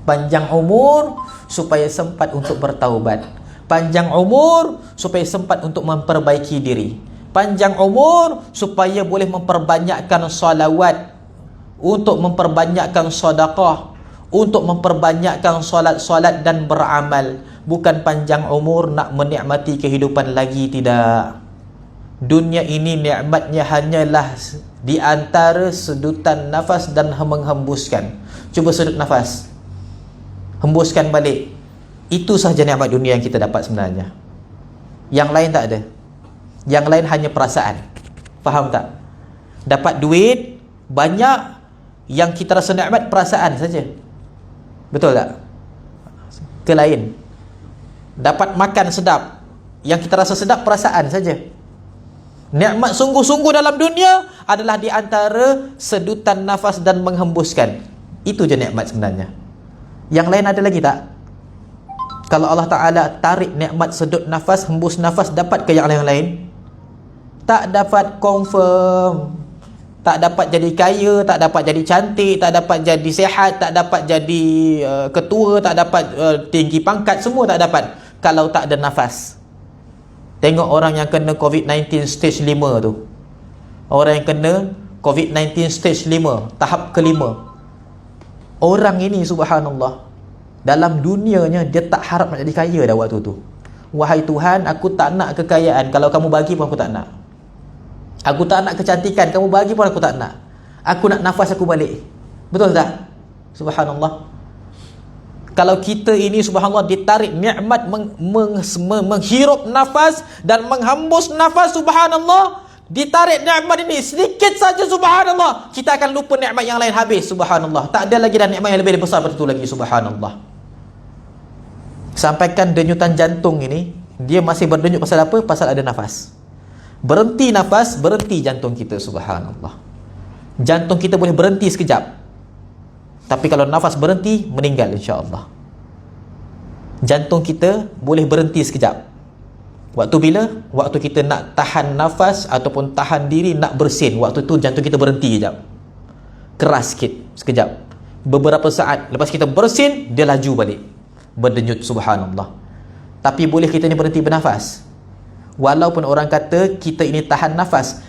Panjang umur supaya sempat untuk bertaubat, panjang umur supaya sempat untuk memperbaiki diri, panjang umur supaya boleh memperbanyakkan salawat, untuk memperbanyakkan sedekah, untuk memperbanyakkan solat-solat dan beramal. Bukan panjang umur nak menikmati kehidupan lagi, tidak. Dunia ini nikmatnya hanyalah di antara sedutan nafas dan menghembuskan. Cuba sedut nafas, hembuskan balik. Itu sahaja nikmat dunia yang kita dapat sebenarnya. Yang lain tak ada. Yang lain hanya perasaan. Faham tak? Dapat duit banyak, yang kita rasa nikmat perasaan saja. Betul tak? Ke lain. Dapat makan sedap, yang kita rasa sedap perasaan saja. Nikmat sungguh-sungguh dalam dunia adalah di antara sedutan nafas dan menghembuskan. Itu je nikmat sebenarnya. Yang lain ada lagi tak? Kalau Allah Ta'ala tarik nikmat sedut nafas, hembus nafas, dapat ke yang lain? Tak dapat, confirm. Tak dapat jadi kaya, tak dapat jadi cantik, tak dapat jadi sihat, tak dapat jadi ketua, tak dapat tinggi pangkat, semua tak dapat kalau tak ada nafas. Tengok orang yang kena COVID-19 stage 5 tu. Orang yang kena COVID-19 stage 5, tahap kelima. Orang ini, subhanallah, dalam dunianya dia tak harap nak jadi kaya dah waktu tu. Wahai Tuhan, aku tak nak kekayaan, kalau kamu bagi pun aku tak nak. Aku tak nak kecantikan, kamu bagi pun aku tak nak. Aku nak nafas aku balik. Betul tak? Subhanallah. Kalau kita ini, subhanallah, ditarik nikmat menghirup nafas dan menghembus nafas, subhanallah, ditarik nikmat ini sedikit saja, subhanallah, kita akan lupa nikmat yang lain habis, subhanallah. Tak ada lagi dah nikmat yang lebih besar daripada itu lagi, subhanallah. Sampaikan denyutan jantung ini, dia masih berdenyut pasal apa? Pasal ada nafas. Berhenti nafas, berhenti jantung kita, subhanallah. Jantung kita boleh berhenti sekejap, tapi kalau nafas berhenti, meninggal insya-Allah. Jantung kita boleh berhenti sekejap. Waktu bila? Waktu kita nak tahan nafas ataupun tahan diri nak bersin, waktu tu jantung kita berhenti sekejap. Keras sikit, sekejap. Beberapa saat lepas kita bersin, dia laju balik, berdenyut, subhanallah. Tapi boleh kita ni berhenti bernafas. Walaupun orang kata kita ini tahan nafas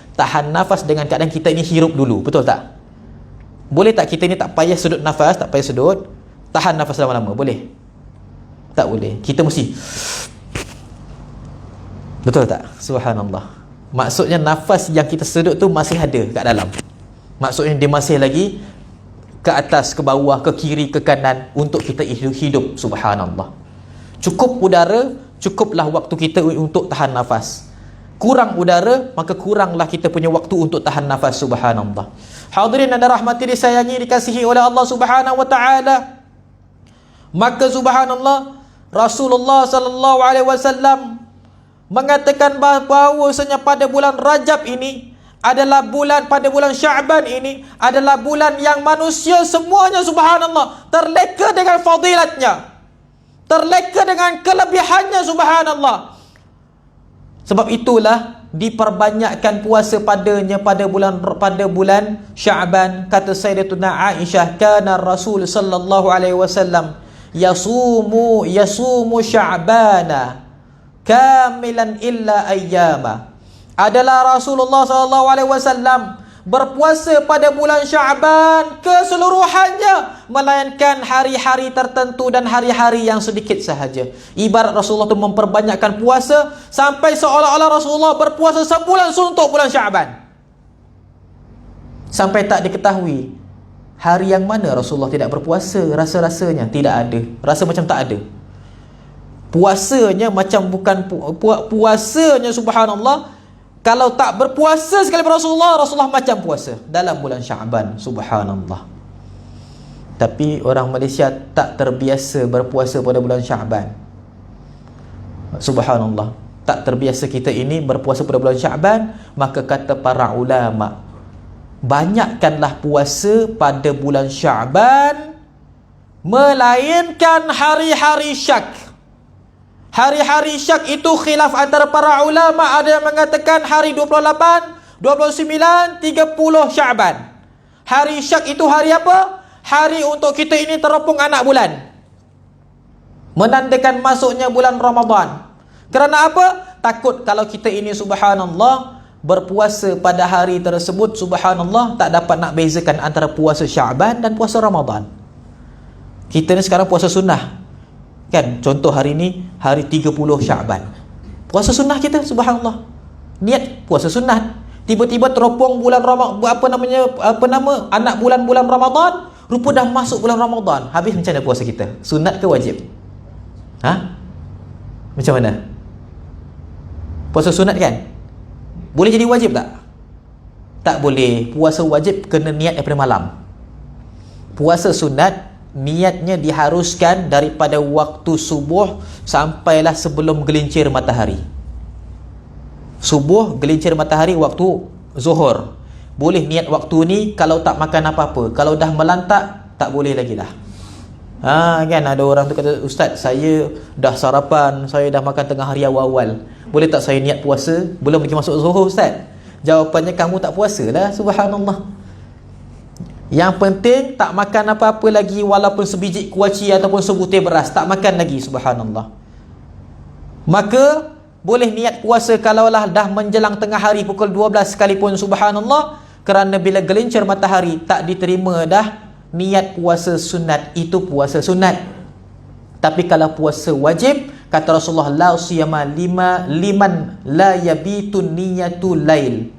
dengan keadaan kita ini hirup dulu, betul tak? Boleh tak kita ni tak payah sedut nafas, tak payah sedut, tahan nafas lama-lama? Boleh? Tak boleh. Kita mesti, betul tak? Subhanallah. Maksudnya nafas yang kita sedut tu masih ada kat dalam. Maksudnya dia masih lagi ke atas, ke bawah, ke kiri, ke kanan untuk kita hidup. Subhanallah. Cukup udara, cukuplah waktu kita untuk tahan nafas. Kurang udara, maka kuranglah kita punya waktu untuk tahan nafas. Subhanallah. Hadirin anda rahmati, disayangi, dikasihi oleh Allah Subhanahu wa taala. Maka subhanallah, Rasulullah sallallahu alaihi wasallam mengatakan bahawasanya pada bulan Rajab ini adalah bulan, pada bulan Sya'ban ini adalah bulan yang manusia semuanya, subhanallah, terleka dengan fadilatnya, terleka dengan kelebihannya, subhanallah. Sebab itulah diperbanyakkan puasa padanya pada bulan Sya'ban. Kata Sayyidatuna Aisyah, kana Rasul sallallahu alaihi wasallam yasumu Sya'bana kamilan illa ayyama. Adalah Rasulullah sallallahu alaihi wasallam berpuasa pada bulan Sya'ban keseluruhannya, melainkan hari-hari tertentu dan hari-hari yang sedikit sahaja. Ibarat Rasulullah itu memperbanyakkan puasa sampai seolah-olah Rasulullah berpuasa sebulan suntuk bulan Sya'ban, sampai tak diketahui hari yang mana Rasulullah tidak berpuasa. Rasa-rasanya tidak ada, rasa macam tak ada. Puasanya macam bukan puasanya, subhanallah. Kalau tak berpuasa sekali Rasulullah macam puasa dalam bulan Sya'ban, subhanallah. Tapi orang Malaysia tak terbiasa berpuasa pada bulan Sya'ban, subhanallah. Tak terbiasa kita ini berpuasa pada bulan Sya'ban. Maka kata para ulama, banyakkanlah puasa pada bulan Sya'ban, melainkan hari-hari syak. Hari-hari syak itu khilaf antara para ulama. Ada yang mengatakan hari 28, 29, 30 Sya'ban. Hari syak itu hari apa? Hari untuk kita ini terapung anak bulan, menandakan masuknya bulan Ramadan. Kerana apa? Takut kalau kita ini, subhanallah, berpuasa pada hari tersebut, subhanallah, tak dapat nak bezakan antara puasa Sya'ban dan puasa Ramadan. Kita ni sekarang puasa sunnah kan, contoh hari ni hari 30 Sya'ban, puasa sunnah kita, subhanallah, niat puasa sunnah. Tiba-tiba teropong bulan anak bulan Ramadan, rupa dah masuk bulan Ramadan. Habis macam mana puasa kita? Sunat ke wajib? Macam mana? Puasa sunat kan? Boleh jadi wajib tak? Tak boleh. Puasa wajib kena niat daripada malam. Puasa sunat niatnya diharuskan daripada waktu subuh sampailah sebelum gelincir matahari. Subuh, gelincir matahari waktu zuhur. Boleh niat waktu ni kalau tak makan apa-apa. Kalau dah melantak, tak boleh lagi dah. Kan ada orang tu kata, Ustaz, saya dah sarapan, saya dah makan tengah hari awal-awal, boleh tak saya niat puasa belum lagi masuk zuhur, Ustaz? Jawapannya, kamu tak puasa lah, subhanallah. Yang penting tak makan apa-apa lagi, walaupun sebiji kuaci ataupun sebutir beras, tak makan lagi, subhanallah. Maka boleh niat puasa kalaulah dah menjelang tengah hari pukul 12 sekalipun, subhanallah. Kerana bila gelincir matahari tak diterima dah niat puasa sunat, itu puasa sunat. Tapi kalau puasa wajib, kata Rasulullah, la siyama liman la yabitun niyatu lail.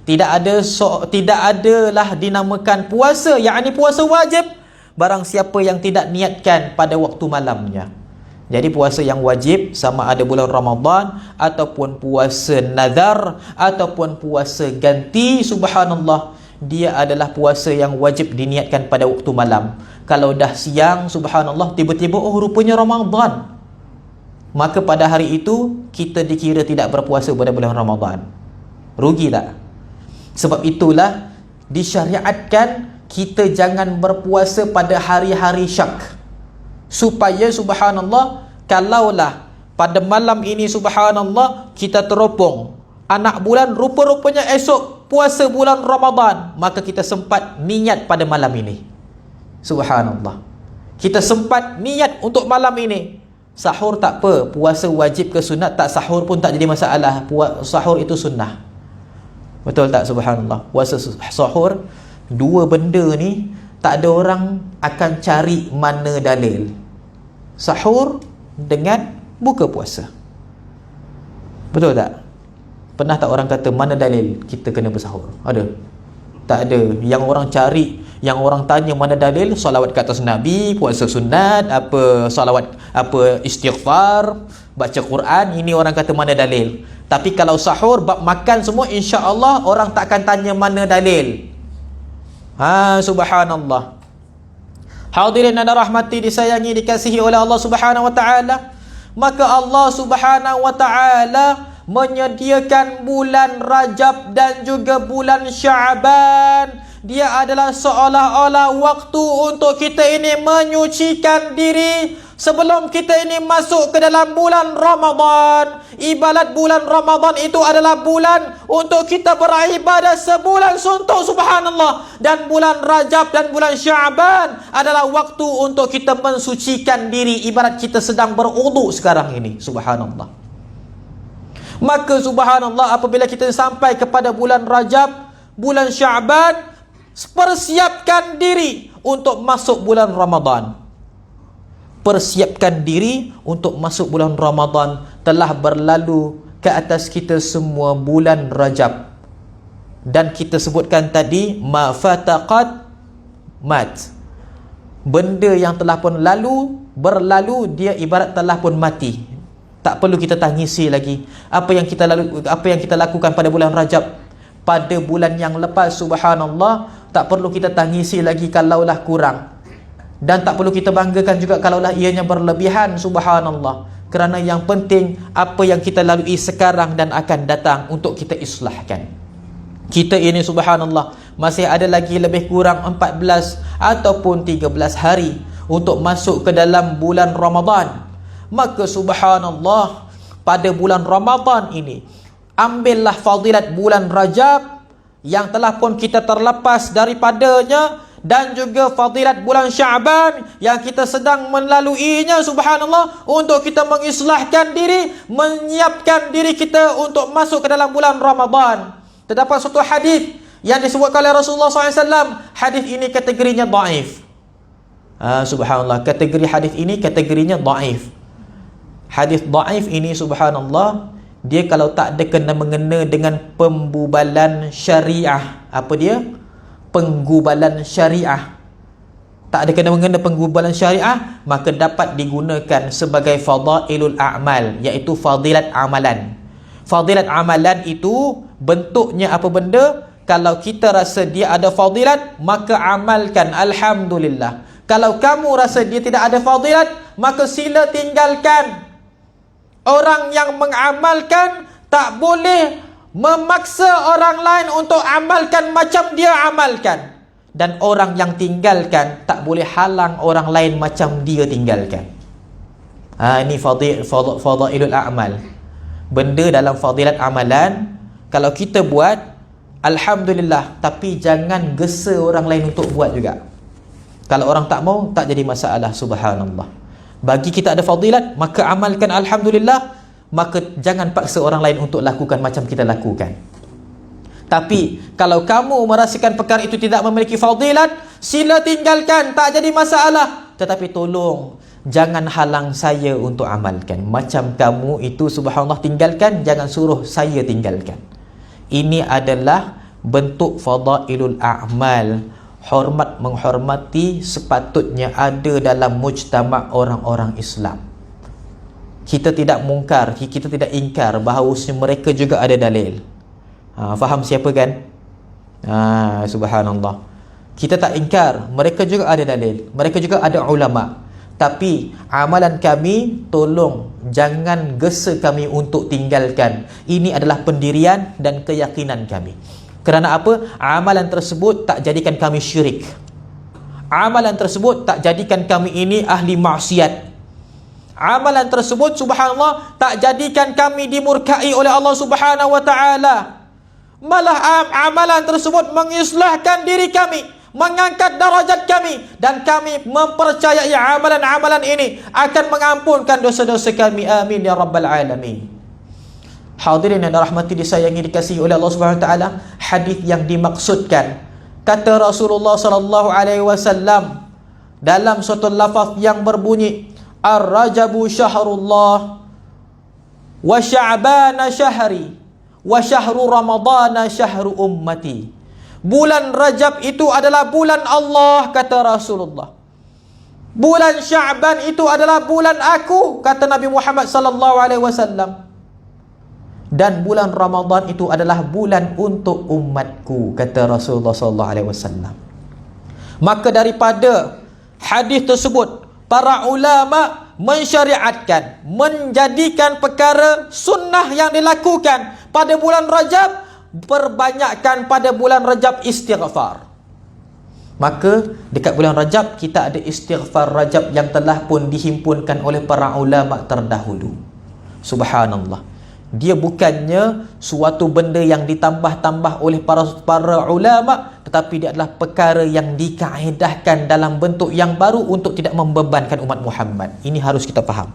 Tidak adalah dinamakan puasa, yakni puasa wajib, barang siapa yang tidak niatkan pada waktu malamnya. Jadi puasa yang wajib sama ada bulan Ramadan ataupun puasa nazar ataupun puasa ganti, subhanallah, dia adalah puasa yang wajib diniatkan pada waktu malam. Kalau dah siang, subhanallah, tiba-tiba rupanya Ramadan, maka pada hari itu kita dikira tidak berpuasa pada bulan Ramadan. Rugi tak? Sebab itulah disyariatkan kita jangan berpuasa pada hari-hari syak, supaya subhanallah, kalaulah pada malam ini subhanallah kita teropong anak bulan, rupa-rupanya esok puasa bulan Ramadan, maka kita sempat niat pada malam ini, subhanallah. Kita sempat niat untuk malam ini. Sahur tak apa, puasa wajib ke sunat, tak sahur pun tak jadi masalah. Sahur itu sunnah. Betul tak, subhanallah? Puasa sahur, dua benda ni tak ada orang akan cari mana dalil. Sahur dengan buka puasa. Betul tak? Pernah tak orang kata mana dalil kita kena bersahur? Ada? Tak ada. Yang orang cari, yang orang tanya mana dalil, salawat ke atas Nabi, puasa sunat, apa salawat, apa istighfar, baca Quran, ini orang kata mana dalil. Tapi kalau sahur, bab makan semua, insya-Allah orang tak akan tanya mana dalil. Subhanallah. Hadirin anda rahmati, disayangi, dikasihi oleh Allah Subhanahu wa taala. Maka Allah Subhanahu wa taala menyediakan bulan Rajab dan juga bulan Sya'ban. Dia adalah seolah-olah waktu untuk kita ini menyucikan diri, sebelum kita ini masuk ke dalam bulan Ramadan. Ibarat bulan Ramadan itu adalah bulan untuk kita beribadah sebulan suntuk, subhanallah. Dan bulan Rajab dan bulan Syaban adalah waktu untuk kita mensucikan diri, ibarat kita sedang berwuduk sekarang ini, subhanallah. Maka subhanallah, apabila kita sampai kepada bulan Rajab, bulan Syaban, persiapkan diri untuk masuk bulan Ramadan. Persiapkan diri untuk masuk bulan Ramadan. Telah berlalu ke atas kita semua bulan Rajab. Dan kita sebutkan tadi, ma fataqat mat. Benda yang telah pun berlalu, dia ibarat telah pun mati. Tak perlu kita tangisi lagi apa yang kita lakukan pada bulan Rajab. Pada bulan yang lepas, subhanallah, tak perlu kita tangisi lagi kalaulah kurang. Dan tak perlu kita banggakan juga kalaulah ianya berlebihan, subhanallah. Kerana yang penting, apa yang kita lalui sekarang dan akan datang untuk kita islahkan. Kita ini subhanallah, masih ada lagi lebih kurang 14 ataupun 13 hari untuk masuk ke dalam bulan Ramadan. Maka subhanallah, pada bulan Ramadan ini, ambillah fadilat bulan Rajab yang telah pun kita terlepas daripadanya, dan juga fadilat bulan Syaban yang kita sedang melaluinya, subhanallah, untuk kita mengislahkan diri, menyiapkan diri kita untuk masuk ke dalam bulan Ramadan. Terdapat satu hadis yang disebutkan oleh Rasulullah SAW. Hadis ini kategorinya dhaif. Subhanallah, kategori hadis ini kategorinya dhaif. Hadis dhaif ini subhanallah, dia kalau tak ada kena-mengena dengan pembubalan syariah. Apa dia? Penggubalan syariah. Tak ada kena-mengena penggubalan syariah, maka dapat digunakan sebagai fadailul a'mal, iaitu fadilat amalan. Fadilat amalan itu bentuknya apa benda? Kalau kita rasa dia ada fadilat, maka amalkan, alhamdulillah. Kalau kamu rasa dia tidak ada fadilat, maka sila tinggalkan. Orang yang mengamalkan tak boleh memaksa orang lain untuk amalkan macam dia amalkan. Dan orang yang tinggalkan tak boleh halang orang lain macam dia tinggalkan. Ini fadailul a'mal. Benda dalam fadilat amalan, kalau kita buat, alhamdulillah, tapi jangan gesa orang lain untuk buat juga. Kalau orang tak mau, tak jadi masalah, subhanallah. Bagi kita ada fadilat, maka amalkan, alhamdulillah. Maka jangan paksa orang lain untuk lakukan macam kita lakukan. Tapi kalau kamu merasakan perkara itu tidak memiliki fadilat, sila tinggalkan, tak jadi masalah. Tetapi tolong jangan halang saya untuk amalkan. Macam kamu itu subhanallah tinggalkan, jangan suruh saya tinggalkan. Ini adalah bentuk fadailul a'mal. Hormat menghormati sepatutnya ada dalam mujtama' orang-orang Islam. Kita tidak mungkar, kita tidak ingkar bahawasanya mereka juga ada dalil. Faham siapa kan? Subhanallah. Kita tak ingkar, mereka juga ada dalil, mereka juga ada ulama. Tapi amalan kami, tolong jangan gesa kami untuk tinggalkan. Ini adalah pendirian dan keyakinan kami. Kerana apa? Amalan tersebut tak jadikan kami syirik. Amalan tersebut tak jadikan kami ini ahli maksiat. Amalan tersebut subhanallah tak jadikan kami dimurkai oleh Allah Subhanahu wa taala. Malah amalan tersebut mengislahkan diri kami, mengangkat darajat kami, dan kami mempercayai amalan-amalan ini akan mengampunkan dosa-dosa kami. Amin ya rabbal alamin. Hadirin yang dirahmati, disayangi, dikasihi oleh Allah Subhanahu wa taala, hadis yang dimaksudkan, kata Rasulullah sallallahu alaihi wasallam dalam suatu lafaz yang berbunyi, Ar-Rajabu syahrullah wa Sya'bana syahri wa syahru Ramadana syahru ummati. Bulan Rajab itu adalah bulan Allah, kata Rasulullah. Bulan Sya'ban itu adalah bulan aku, kata Nabi Muhammad sallallahu alaihi wasallam. Dan bulan Ramadan itu adalah bulan untuk umatku, kata Rasulullah sallallahu alaihi wasallam. Maka daripada hadis tersebut, para ulama mensyariatkan, menjadikan perkara sunnah yang dilakukan pada bulan Rajab, perbanyakkan pada bulan Rajab istighfar. Maka dekat bulan Rajab kita ada istighfar Rajab yang telah pun dihimpunkan oleh para ulama terdahulu. Subhanallah. Dia bukannya suatu benda yang ditambah-tambah oleh para ulama, tetapi dia adalah perkara yang dikaedahkan dalam bentuk yang baru untuk tidak membebankan umat Muhammad. Ini harus kita faham.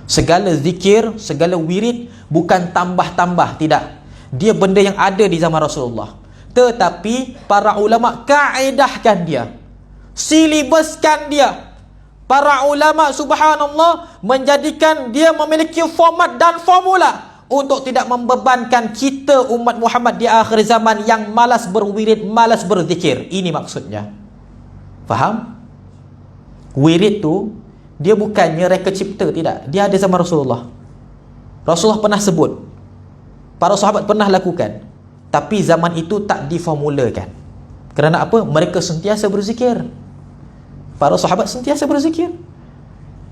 Segala zikir, segala wirid bukan tambah-tambah, tidak. Dia benda yang ada di zaman Rasulullah. Tetapi para ulama kaedahkan dia, silibuskan dia. Para ulama subhanallah menjadikan dia memiliki format dan formula untuk tidak membebankan kita umat Muhammad di akhir zaman yang malas berwirid, malas berzikir. Ini maksudnya. Faham? Wirid tu dia bukannya reka cipta, tidak. Dia ada zaman Rasulullah. Rasulullah pernah sebut, para sahabat pernah lakukan, tapi zaman itu tak diformulakan. Kerana apa? Mereka sentiasa berzikir. Para sahabat sentiasa berzikir.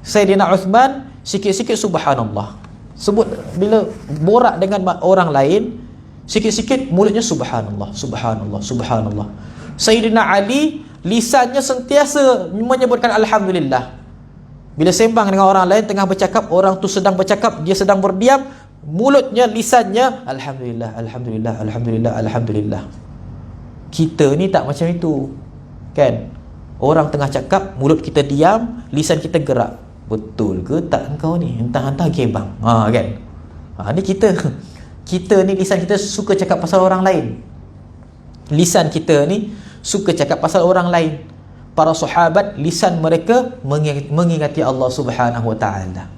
Sayyidina Uthman sikit-sikit subhanallah. Sebut bila borak dengan orang lain, sikit-sikit mulutnya subhanallah, subhanallah, subhanallah. Sayyidina Ali lisannya sentiasa menyebutkan alhamdulillah. Bila sembang dengan orang lain tengah bercakap, orang tu sedang bercakap, dia sedang berdiam, mulutnya, lisannya alhamdulillah, alhamdulillah, alhamdulillah, alhamdulillah. Kita ni tak macam itu, kan? Orang tengah cakap, mulut kita diam, lisan kita gerak. Betul ke tak engkau ni? Entah-entah gebang. Kan? Ni kita. Kita ni lisan kita suka cakap pasal orang lain. Lisan kita ni suka cakap pasal orang lain. Para sahabat, lisan mereka mengingati Allah Subhanahu Wa Taala.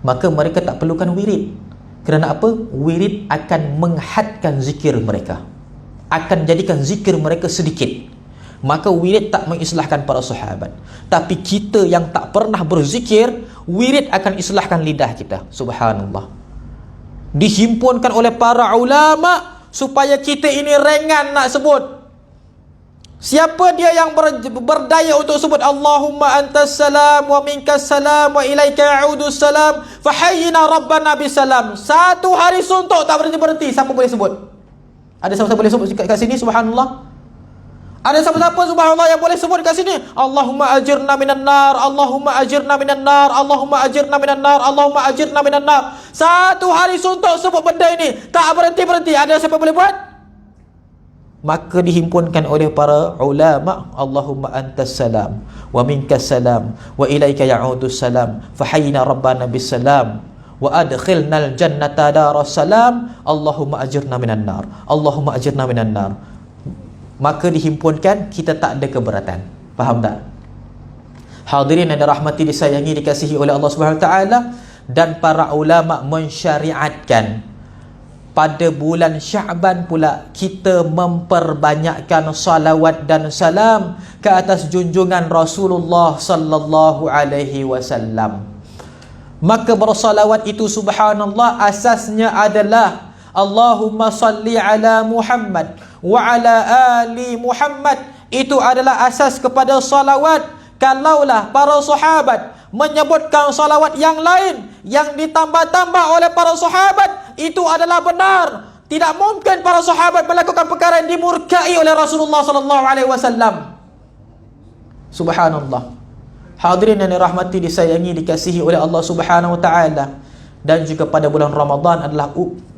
Maka mereka tak perlukan wirid. Kerana apa? Wirid akan menghadkan zikir mereka, akan jadikan zikir mereka sedikit. Maka wirid tak mengislahkan para sahabat. Tapi kita yang tak pernah berzikir, wirid akan islahkan lidah kita. Subhanallah. Dihimpunkan oleh para ulama supaya kita ini ringan nak sebut. Siapa dia yang berdaya untuk sebut Allahumma antas salam wa minkas salam wa ilaika ya'udus salam fahayyina rabbana bisalam. Satu hari suntuk tak berhenti-berhenti. Siapa boleh sebut? Ada siapa boleh sebut kat sini? Subhanallah. Ada siapa-siapa subhanallah yang boleh sebut kat sini? Allahumma ajirna minan nar, Allahumma ajirna minan nar, Allahumma ajirna minan nar, Allahumma ajirna minan nar. Satu hari suntuk sebut benda ini, tak berhenti-berhenti. Ada siapa boleh buat? Maka dihimpunkan oleh para ulama, Allahumma antas salam wa minkas salam wa ilaika ya'udus salam fahayyina rabbana bisalam wa adkhilnal jannata daras salam Allahumma ajirna minan nar, Allahumma ajirna minan nar. Maka dihimpunkan, kita tak ada keberatan. Faham tak? Hadirin yang dirahmati, disayangi, dikasihi oleh Allah Subhanahu Wa Taala, dan para ulama mensyariatkan pada bulan Sya'ban pula kita memperbanyakkan salawat dan salam ke atas junjungan Rasulullah sallallahu alaihi wasallam. Maka bersalawat itu subhanallah asasnya adalah Allahumma salli ala Muhammad wa ala ali Muhammad. Itu adalah asas kepada salawat. Kalaulah para sahabat menyebutkan salawat yang lain yang ditambah-tambah oleh para sahabat, itu adalah benar. Tidak mungkin para sahabat melakukan perkara yang dimurkai oleh Rasulullah sallallahu alaihi wasallam. Subhanallah. Hadirin yang dirahmati, disayangi, dikasihi oleh Allah Subhanahu wa taala, dan juga pada bulan Ramadan adalah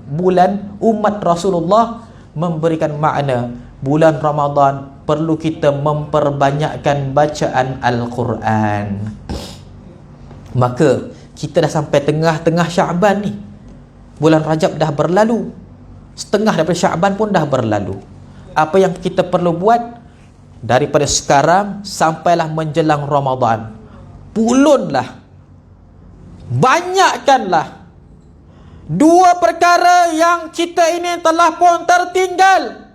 bulan umat Rasulullah memberikan makna bulan Ramadan perlu kita memperbanyakkan bacaan Al-Quran. Maka kita dah sampai tengah-tengah Sya'ban ni. Bulan Rajab dah berlalu, setengah daripada Sya'ban pun dah berlalu. Apa yang kita perlu buat daripada sekarang sampailah menjelang Ramadan? Pulunlah, banyakkanlah dua perkara yang kita ini telah pun tertinggal.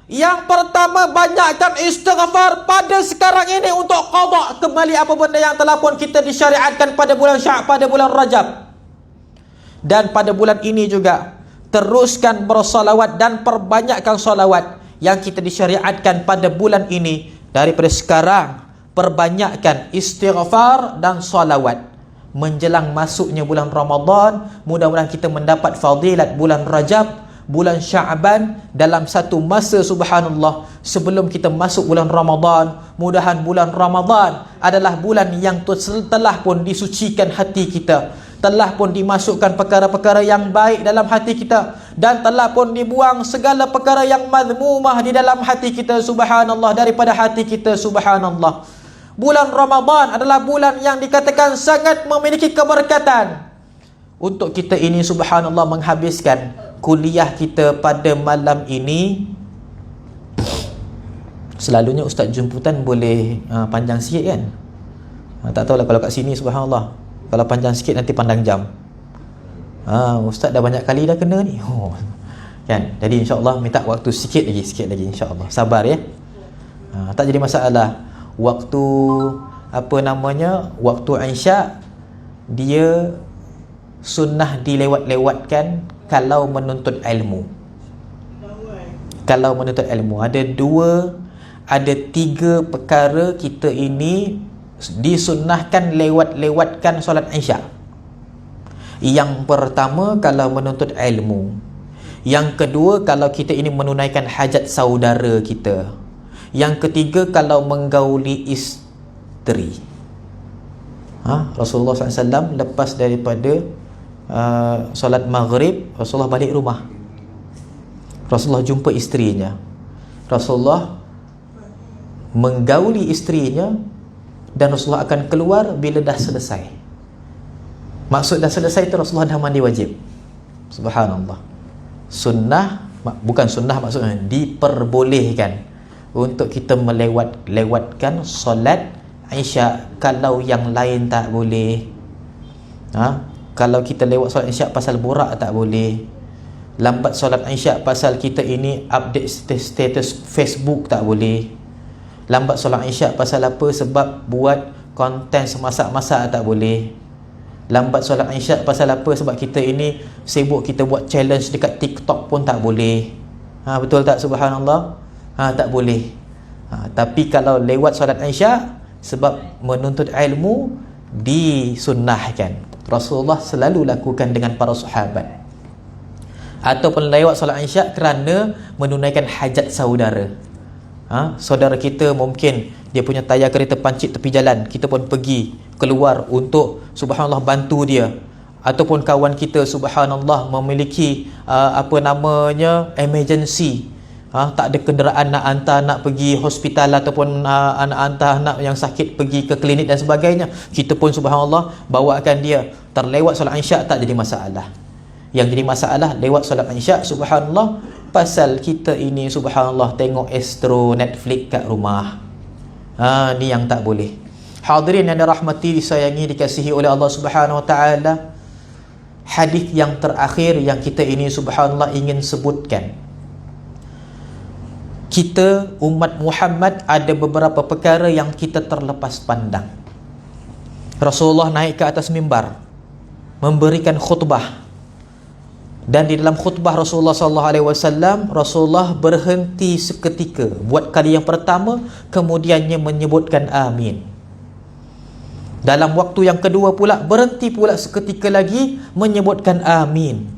Yang pertama, banyakkan istighfar pada sekarang ini untuk qada kembali apa benda yang telah pun kita disyariatkan pada bulan pada bulan Rajab. Dan pada bulan ini juga teruskan bersalawat dan perbanyakkan salawat yang kita disyariatkan pada bulan ini. Daripada sekarang perbanyakkan istighfar dan salawat. Menjelang masuknya bulan Ramadan, mudah-mudahan kita mendapat fadilat bulan Rajab, bulan Sya'ban dalam satu masa, subhanallah, sebelum kita masuk bulan Ramadan. Mudahan bulan Ramadan adalah bulan yang telah pun disucikan hati kita, telah pun dimasukkan perkara-perkara yang baik dalam hati kita, dan telah pun dibuang segala perkara yang mazmumah di dalam hati kita, subhanallah, daripada hati kita, subhanallah. Bulan Ramadan adalah bulan yang dikatakan sangat memiliki keberkatan. Untuk kita ini, subhanallah, menghabiskan kuliah kita pada malam ini, selalunya ustaz jemputan boleh panjang sikit kan. Tak tahulah kalau kat sini, subhanallah, kalau panjang sikit nanti pandang jam. Ustaz dah banyak kali dah kena ni. Kan? Jadi insya-Allah minta waktu sikit lagi insya-Allah. Sabar ya. Tak jadi masalah. Waktu waktu Isyak dia sunnah dilewat-lewatkan kalau menuntut ilmu. Kalau menuntut ilmu ada tiga perkara kita ini disunnahkan lewat-lewatkan solat Isyak. Yang pertama kalau menuntut ilmu. Yang kedua kalau kita ini menunaikan hajat saudara kita. Yang ketiga kalau menggauli isteri. Rasulullah SAW lepas daripada solat maghrib, Rasulullah balik rumah. Rasulullah jumpa isterinya. Rasulullah menggauli isterinya, dan Rasulullah akan keluar bila dah selesai. Maksud dah selesai itu Rasulullah dah mandi wajib. Subhanallah. Sunnah, bukan sunnah maksudnya, diperbolehkan untuk kita lewatkan solat Isyak kalau yang lain tak boleh. Kalau kita lewat solat Isyak pasal borak tak boleh. Lambat solat Isyak pasal kita ini update status Facebook tak boleh. Lambat solat Isyak pasal apa? Sebab buat konten semasak-masak tak boleh. Lambat solat Isyak pasal apa? Sebab kita ini sibuk kita buat challenge dekat TikTok pun tak boleh. Betul tak, subhanallah? Tak boleh. Tapi kalau lewat solat Isyak sebab menuntut ilmu, disunnahkan. Rasulullah selalu lakukan dengan para sahabat. Ataupun lewat solat Isyak kerana menunaikan hajat saudara. Saudara kita mungkin dia punya tayar kereta pancit tepi jalan, kita pun pergi keluar untuk, subhanallah, bantu dia. Ataupun kawan kita, subhanallah, memiliki emergency. Tak ada kenderaan nak hantar, nak pergi hospital, ataupun nak hantar anak yang sakit pergi ke klinik dan sebagainya, kita pun, subhanallah, bawakan dia. Terlewat solat Isyak tak jadi masalah. Yang jadi masalah lewat solat Isyak, subhanallah, pasal kita ini, subhanallah, tengok Astro Netflix kat rumah. Ni yang tak boleh. Hadirin yang dirahmati, disayangi, dikasihi oleh Allah Subhanahu Wa Taala, hadis yang terakhir yang kita ini, subhanallah, ingin sebutkan. Kita umat Muhammad ada beberapa perkara yang kita terlepas pandang. Rasulullah naik ke atas mimbar memberikan khutbah, dan di dalam khutbah Rasulullah SAW, Rasulullah berhenti seketika buat kali yang pertama, kemudiannya menyebutkan amin. Dalam waktu yang kedua pula berhenti pula seketika lagi menyebutkan amin.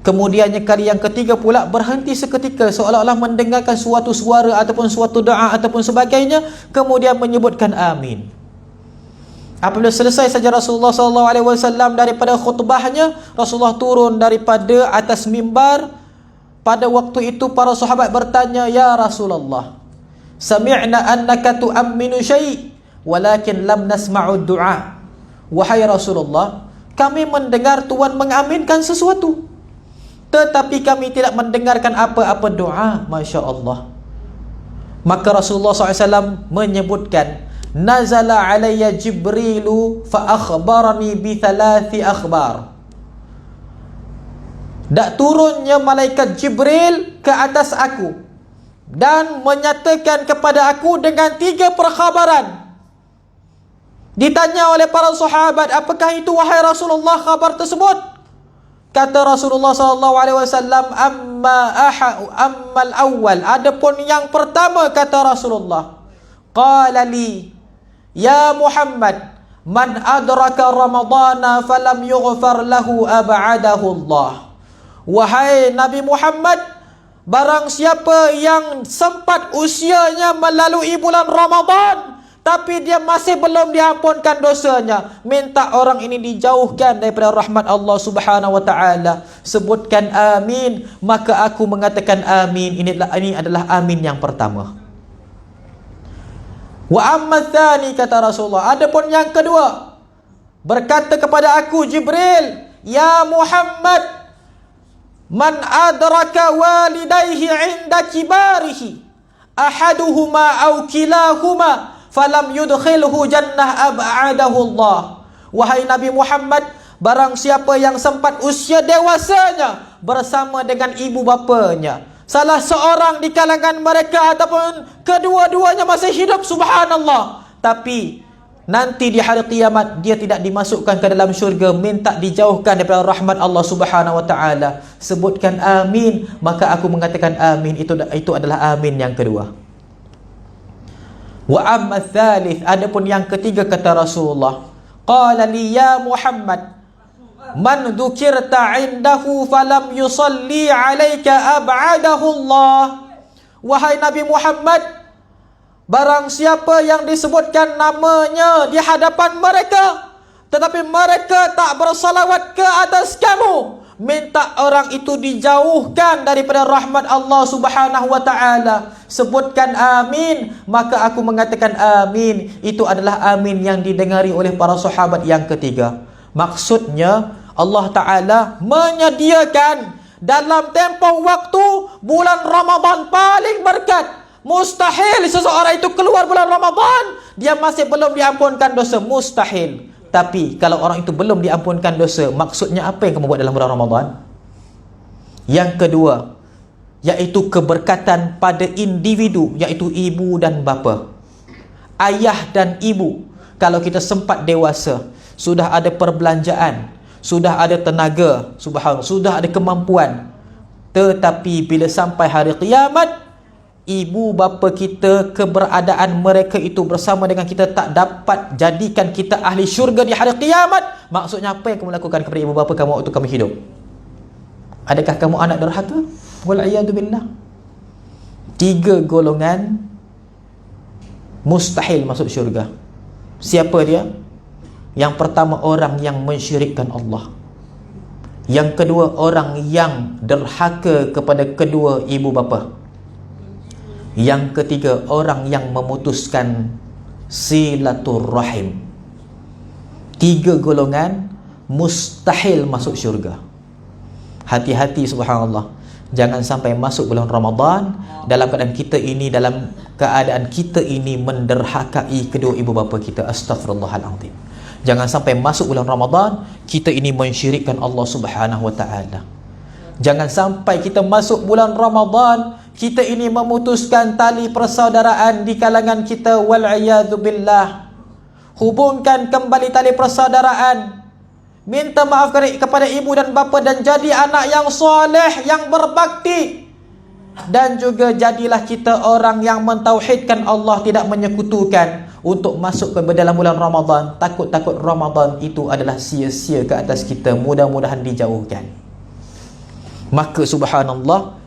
Kemudiannya kali yang ketiga pula berhenti seketika, seolah-olah mendengarkan suatu suara ataupun suatu doa ataupun sebagainya, kemudian menyebutkan amin. Apabila selesai saja Rasulullah SAW daripada khutbahnya, Rasulullah turun daripada atas mimbar. Pada waktu itu para sahabat bertanya, "Ya Rasulullah, sami'na annaka tu'amminu syai' walakin lam nasma'u du'a." Wahai Rasulullah, kami mendengar Tuhan mengaminkan sesuatu, tetapi kami tidak mendengarkan apa-apa doa. Masya Allah. Maka Rasulullah SAW menyebutkan, "Nazala alayya Jibrilu fa akhbarani bi thalathi akhbar." Dak turunnya malaikat Jibril ke atas aku dan menyatakan kepada aku dengan 3 perkhabaran. Ditanya oleh para sahabat, "Apakah itu wahai Rasulullah khabar tersebut?" Kata Rasulullah SAW, ammal awal, adapun yang pertama, kata Rasulullah, qala li ya Muhammad, man adraka ramadana falam yughfar lahu ab'adahu Allah. wahai Nabi Muhammad, barang siapa yang sempat usianya melalui bulan Ramadan tapi dia masih belum diampunkan dosanya, minta orang ini dijauhkan daripada rahmat Allah Subhanahu wa taala. Sebutkan amin, maka aku mengatakan amin. Ini adalah amin yang pertama. Wa amma tsani, kata Rasulullah, adapun yang kedua, berkata kepada aku Jibril, ya Muhammad, man adraka walidayhi inda kibarihi ahaduhuma aw kilahuma falam yudkhilhu jannah ab'adahu Allah. Wahai Nabi Muhammad, barang siapa yang sempat usia dewasanya bersama dengan ibu bapanya, salah seorang di kalangan mereka ataupun kedua-duanya masih hidup, subhanallah, tapi nanti di hari kiamat dia tidak dimasukkan ke dalam syurga, minta dijauhkan daripada rahmat Allah Subhanahu wa taala. Sebutkan amin, maka aku mengatakan amin. Itu adalah amin yang kedua. Wa amma tsalits, adapun yang ketiga, kata Rasulullah, qala li ya Muhammad, man dzukirta indahu falam yusalli alayka ab'adahu Allah. Wahai Nabi Muhammad, barang siapa yang disebutkan namanya di hadapan mereka tetapi mereka tak bersalawat ke atas kamu, minta orang itu dijauhkan daripada rahmat Allah Subhanahu wa taala. Sebutkan amin, maka aku mengatakan amin. Itu adalah amin yang didengari oleh para sahabat yang ketiga. Maksudnya Allah Ta'ala menyediakan dalam tempoh waktu bulan Ramadan paling berkat. Mustahil seseorang itu keluar bulan Ramadan dia masih belum diampunkan dosa, mustahil. Tapi kalau orang itu belum diampunkan dosa, maksudnya apa yang kamu buat dalam bulan Ramadan? Yang kedua, yaitu keberkatan pada individu, yaitu ibu dan bapa. Ayah dan ibu, kalau kita sempat dewasa, sudah ada perbelanjaan, sudah ada tenaga, subhanallah, sudah ada kemampuan, tetapi bila sampai hari kiamat, ibu bapa kita, keberadaan mereka itu bersama dengan kita tak dapat jadikan kita ahli syurga di hari kiamat. Maksudnya apa yang kamu lakukan kepada ibu bapa kamu waktu kamu hidup? Adakah kamu anak derhaka? Wal'iyadzubillah. 3 golongan mustahil masuk syurga. Siapa dia? Yang pertama, orang yang mensyirikkan Allah. Yang kedua, orang yang derhaka kepada kedua ibu bapa. Yang ketiga, orang yang memutuskan silaturrahim. 3 golongan mustahil masuk syurga. Hati-hati, subhanallah, jangan sampai masuk bulan Ramadan dalam keadaan kita ini menderhakai kedua ibu bapa kita. Astaghfirullahaladzim. Jangan sampai masuk bulan Ramadan kita ini mensyirikkan Allah Subhanahu wa taala. Jangan sampai kita masuk bulan Ramadan kita ini memutuskan tali persaudaraan di kalangan kita, wal'iyadzubillah. Hubungkan kembali tali persaudaraan, minta maaf kepada ibu dan bapa, dan jadi anak yang soleh, yang berbakti. Dan juga jadilah kita orang yang mentauhidkan Allah, tidak menyekutukan, untuk masuk ke dalam bulan Ramadan. Takut-takut Ramadan itu adalah sia-sia ke atas kita. Mudah-mudahan dijauhkan. Maka subhanallah,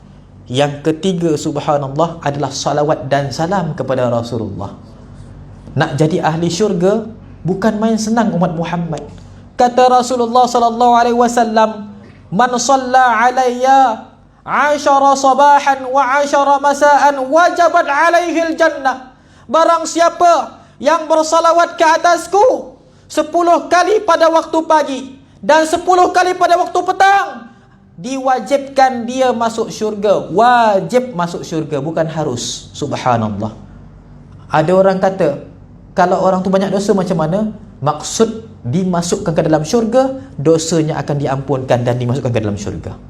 yang ketiga subhanallah adalah salawat dan salam kepada Rasulullah. Nak jadi ahli syurga bukan main senang umat Muhammad. Kata Rasulullah sallallahu alaihi wasallam, man shalla alayya 10 sabahan wa 10 masaan wajabat alaihi al-jannah. Barang siapa yang bersalawat ke atasku 10 kali pada waktu pagi dan 10 kali pada waktu petang, diwajibkan dia masuk syurga. Wajib masuk syurga, bukan harus. Subhanallah. Ada orang kata, kalau orang tu banyak dosa macam mana? Maksud dimasukkan ke dalam syurga, dosanya akan diampunkan dan dimasukkan ke dalam syurga.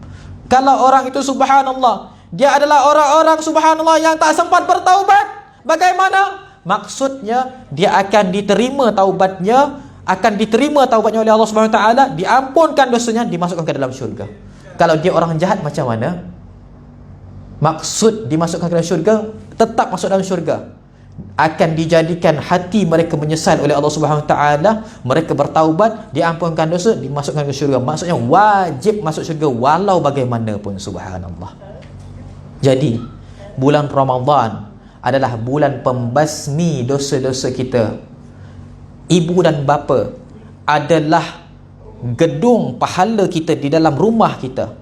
Kalau orang itu subhanallah, dia adalah orang-orang subhanallah yang tak sempat bertaubat, bagaimana? Maksudnya dia akan diterima taubatnya, oleh Allah Subhanahu wa taala, diampunkan dosanya, dimasukkan ke dalam syurga. Kalau dia orang jahat macam mana? Maksud dimasukkan ke dalam syurga, tetap masuk dalam syurga. akan dijadikan hati mereka menyesal oleh Allah Subhanahu Wa Taala, mereka bertaubat, diampunkan dosa, dimasukkan ke syurga. Maksudnya wajib masuk syurga walau bagaimanapun, subhanallah. Jadi bulan Ramadan adalah bulan pembasmi dosa-dosa kita. Ibu dan bapa adalah gedung pahala kita di dalam rumah kita.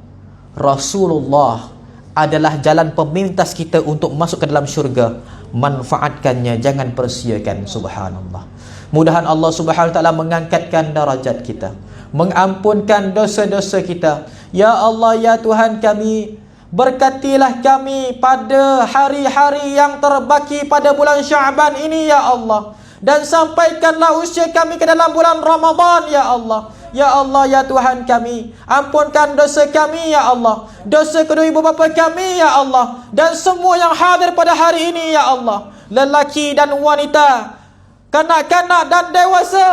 Rasulullah adalah jalan pemintas kita untuk masuk ke dalam syurga. Manfaatkannya, jangan persiakan, subhanallah. Mudahan Allah Subhanahu Wa Taala mengangkatkan darajat kita, mengampunkan dosa-dosa kita. Ya Allah, ya Tuhan kami, berkatilah kami pada hari-hari yang terbaki pada bulan Syaban ini ya Allah, dan sampaikanlah usia kami ke dalam bulan Ramadan ya Allah. Ya Allah, ya Tuhan kami, ampunkan dosa kami ya Allah, dosa kedua ibu bapa kami ya Allah, dan semua yang hadir pada hari ini ya Allah, lelaki dan wanita, kanak-kanak dan dewasa,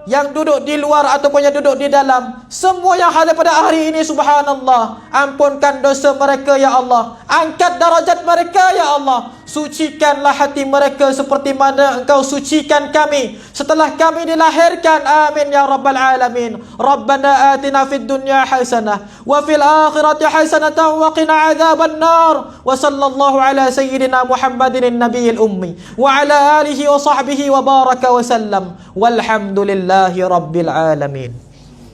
yang duduk di luar ataupun yang duduk di dalam, semua yang hadir pada hari ini, subhanallah, ampunkan dosa mereka ya Allah, angkat darajat mereka ya Allah, sucikanlah hati mereka seperti mana Engkau sucikan kami setelah kami dilahirkan. Amin ya rabbal alamin. Rabbana atina fid dunya hasanah wa fil akhirati hasanatan wa qina adzaban nar. Wa sallallahu ala sayyidina Muhammadin nabiyil ummi wa ala alihi wa sahbihi wa baraka wa sallam. Walhamdulillahi rabbil alamin.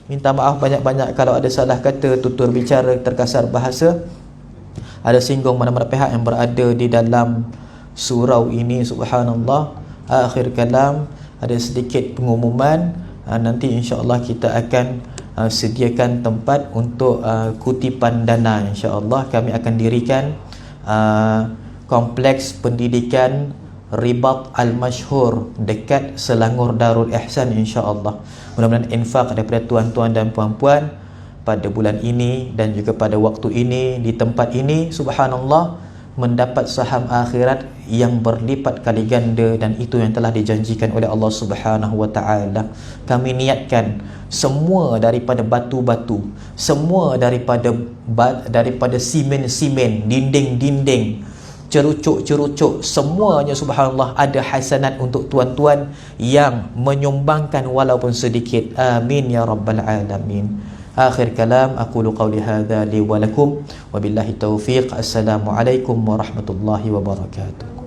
Minta maaf banyak-banyak kalau ada salah kata, tutur bicara, terkasar bahasa, ada singgung mana-mana pihak yang berada di dalam surau ini, subhanallah. Akhir kalam, ada sedikit pengumuman. Nanti insya-Allah kita akan sediakan tempat untuk kutipan dana. Insya-Allah kami akan dirikan kompleks pendidikan Ribat Al-Masyhur dekat Selangor Darul Ihsan, insya-Allah. Mudah-mudahan infak daripada tuan-tuan dan puan-puan pada bulan ini dan juga pada waktu ini di tempat ini, subhanallah, mendapat saham akhirat yang berlipat kali ganda, dan itu yang telah dijanjikan oleh Allah Subhanahu Wa Taala. Kami niatkan semua daripada batu-batu, semua daripada simen-simen, dinding-dinding, cerucuk-cerucuk, semuanya subhanallah ada hasanat untuk tuan-tuan yang menyumbangkan walaupun sedikit. Amin ya rabbal alamin. Akhir kalam, aqulu qawli hadza li wa lakum wa billahi taufiq. Assalamualaikum warahmatullahi wabarakatuh.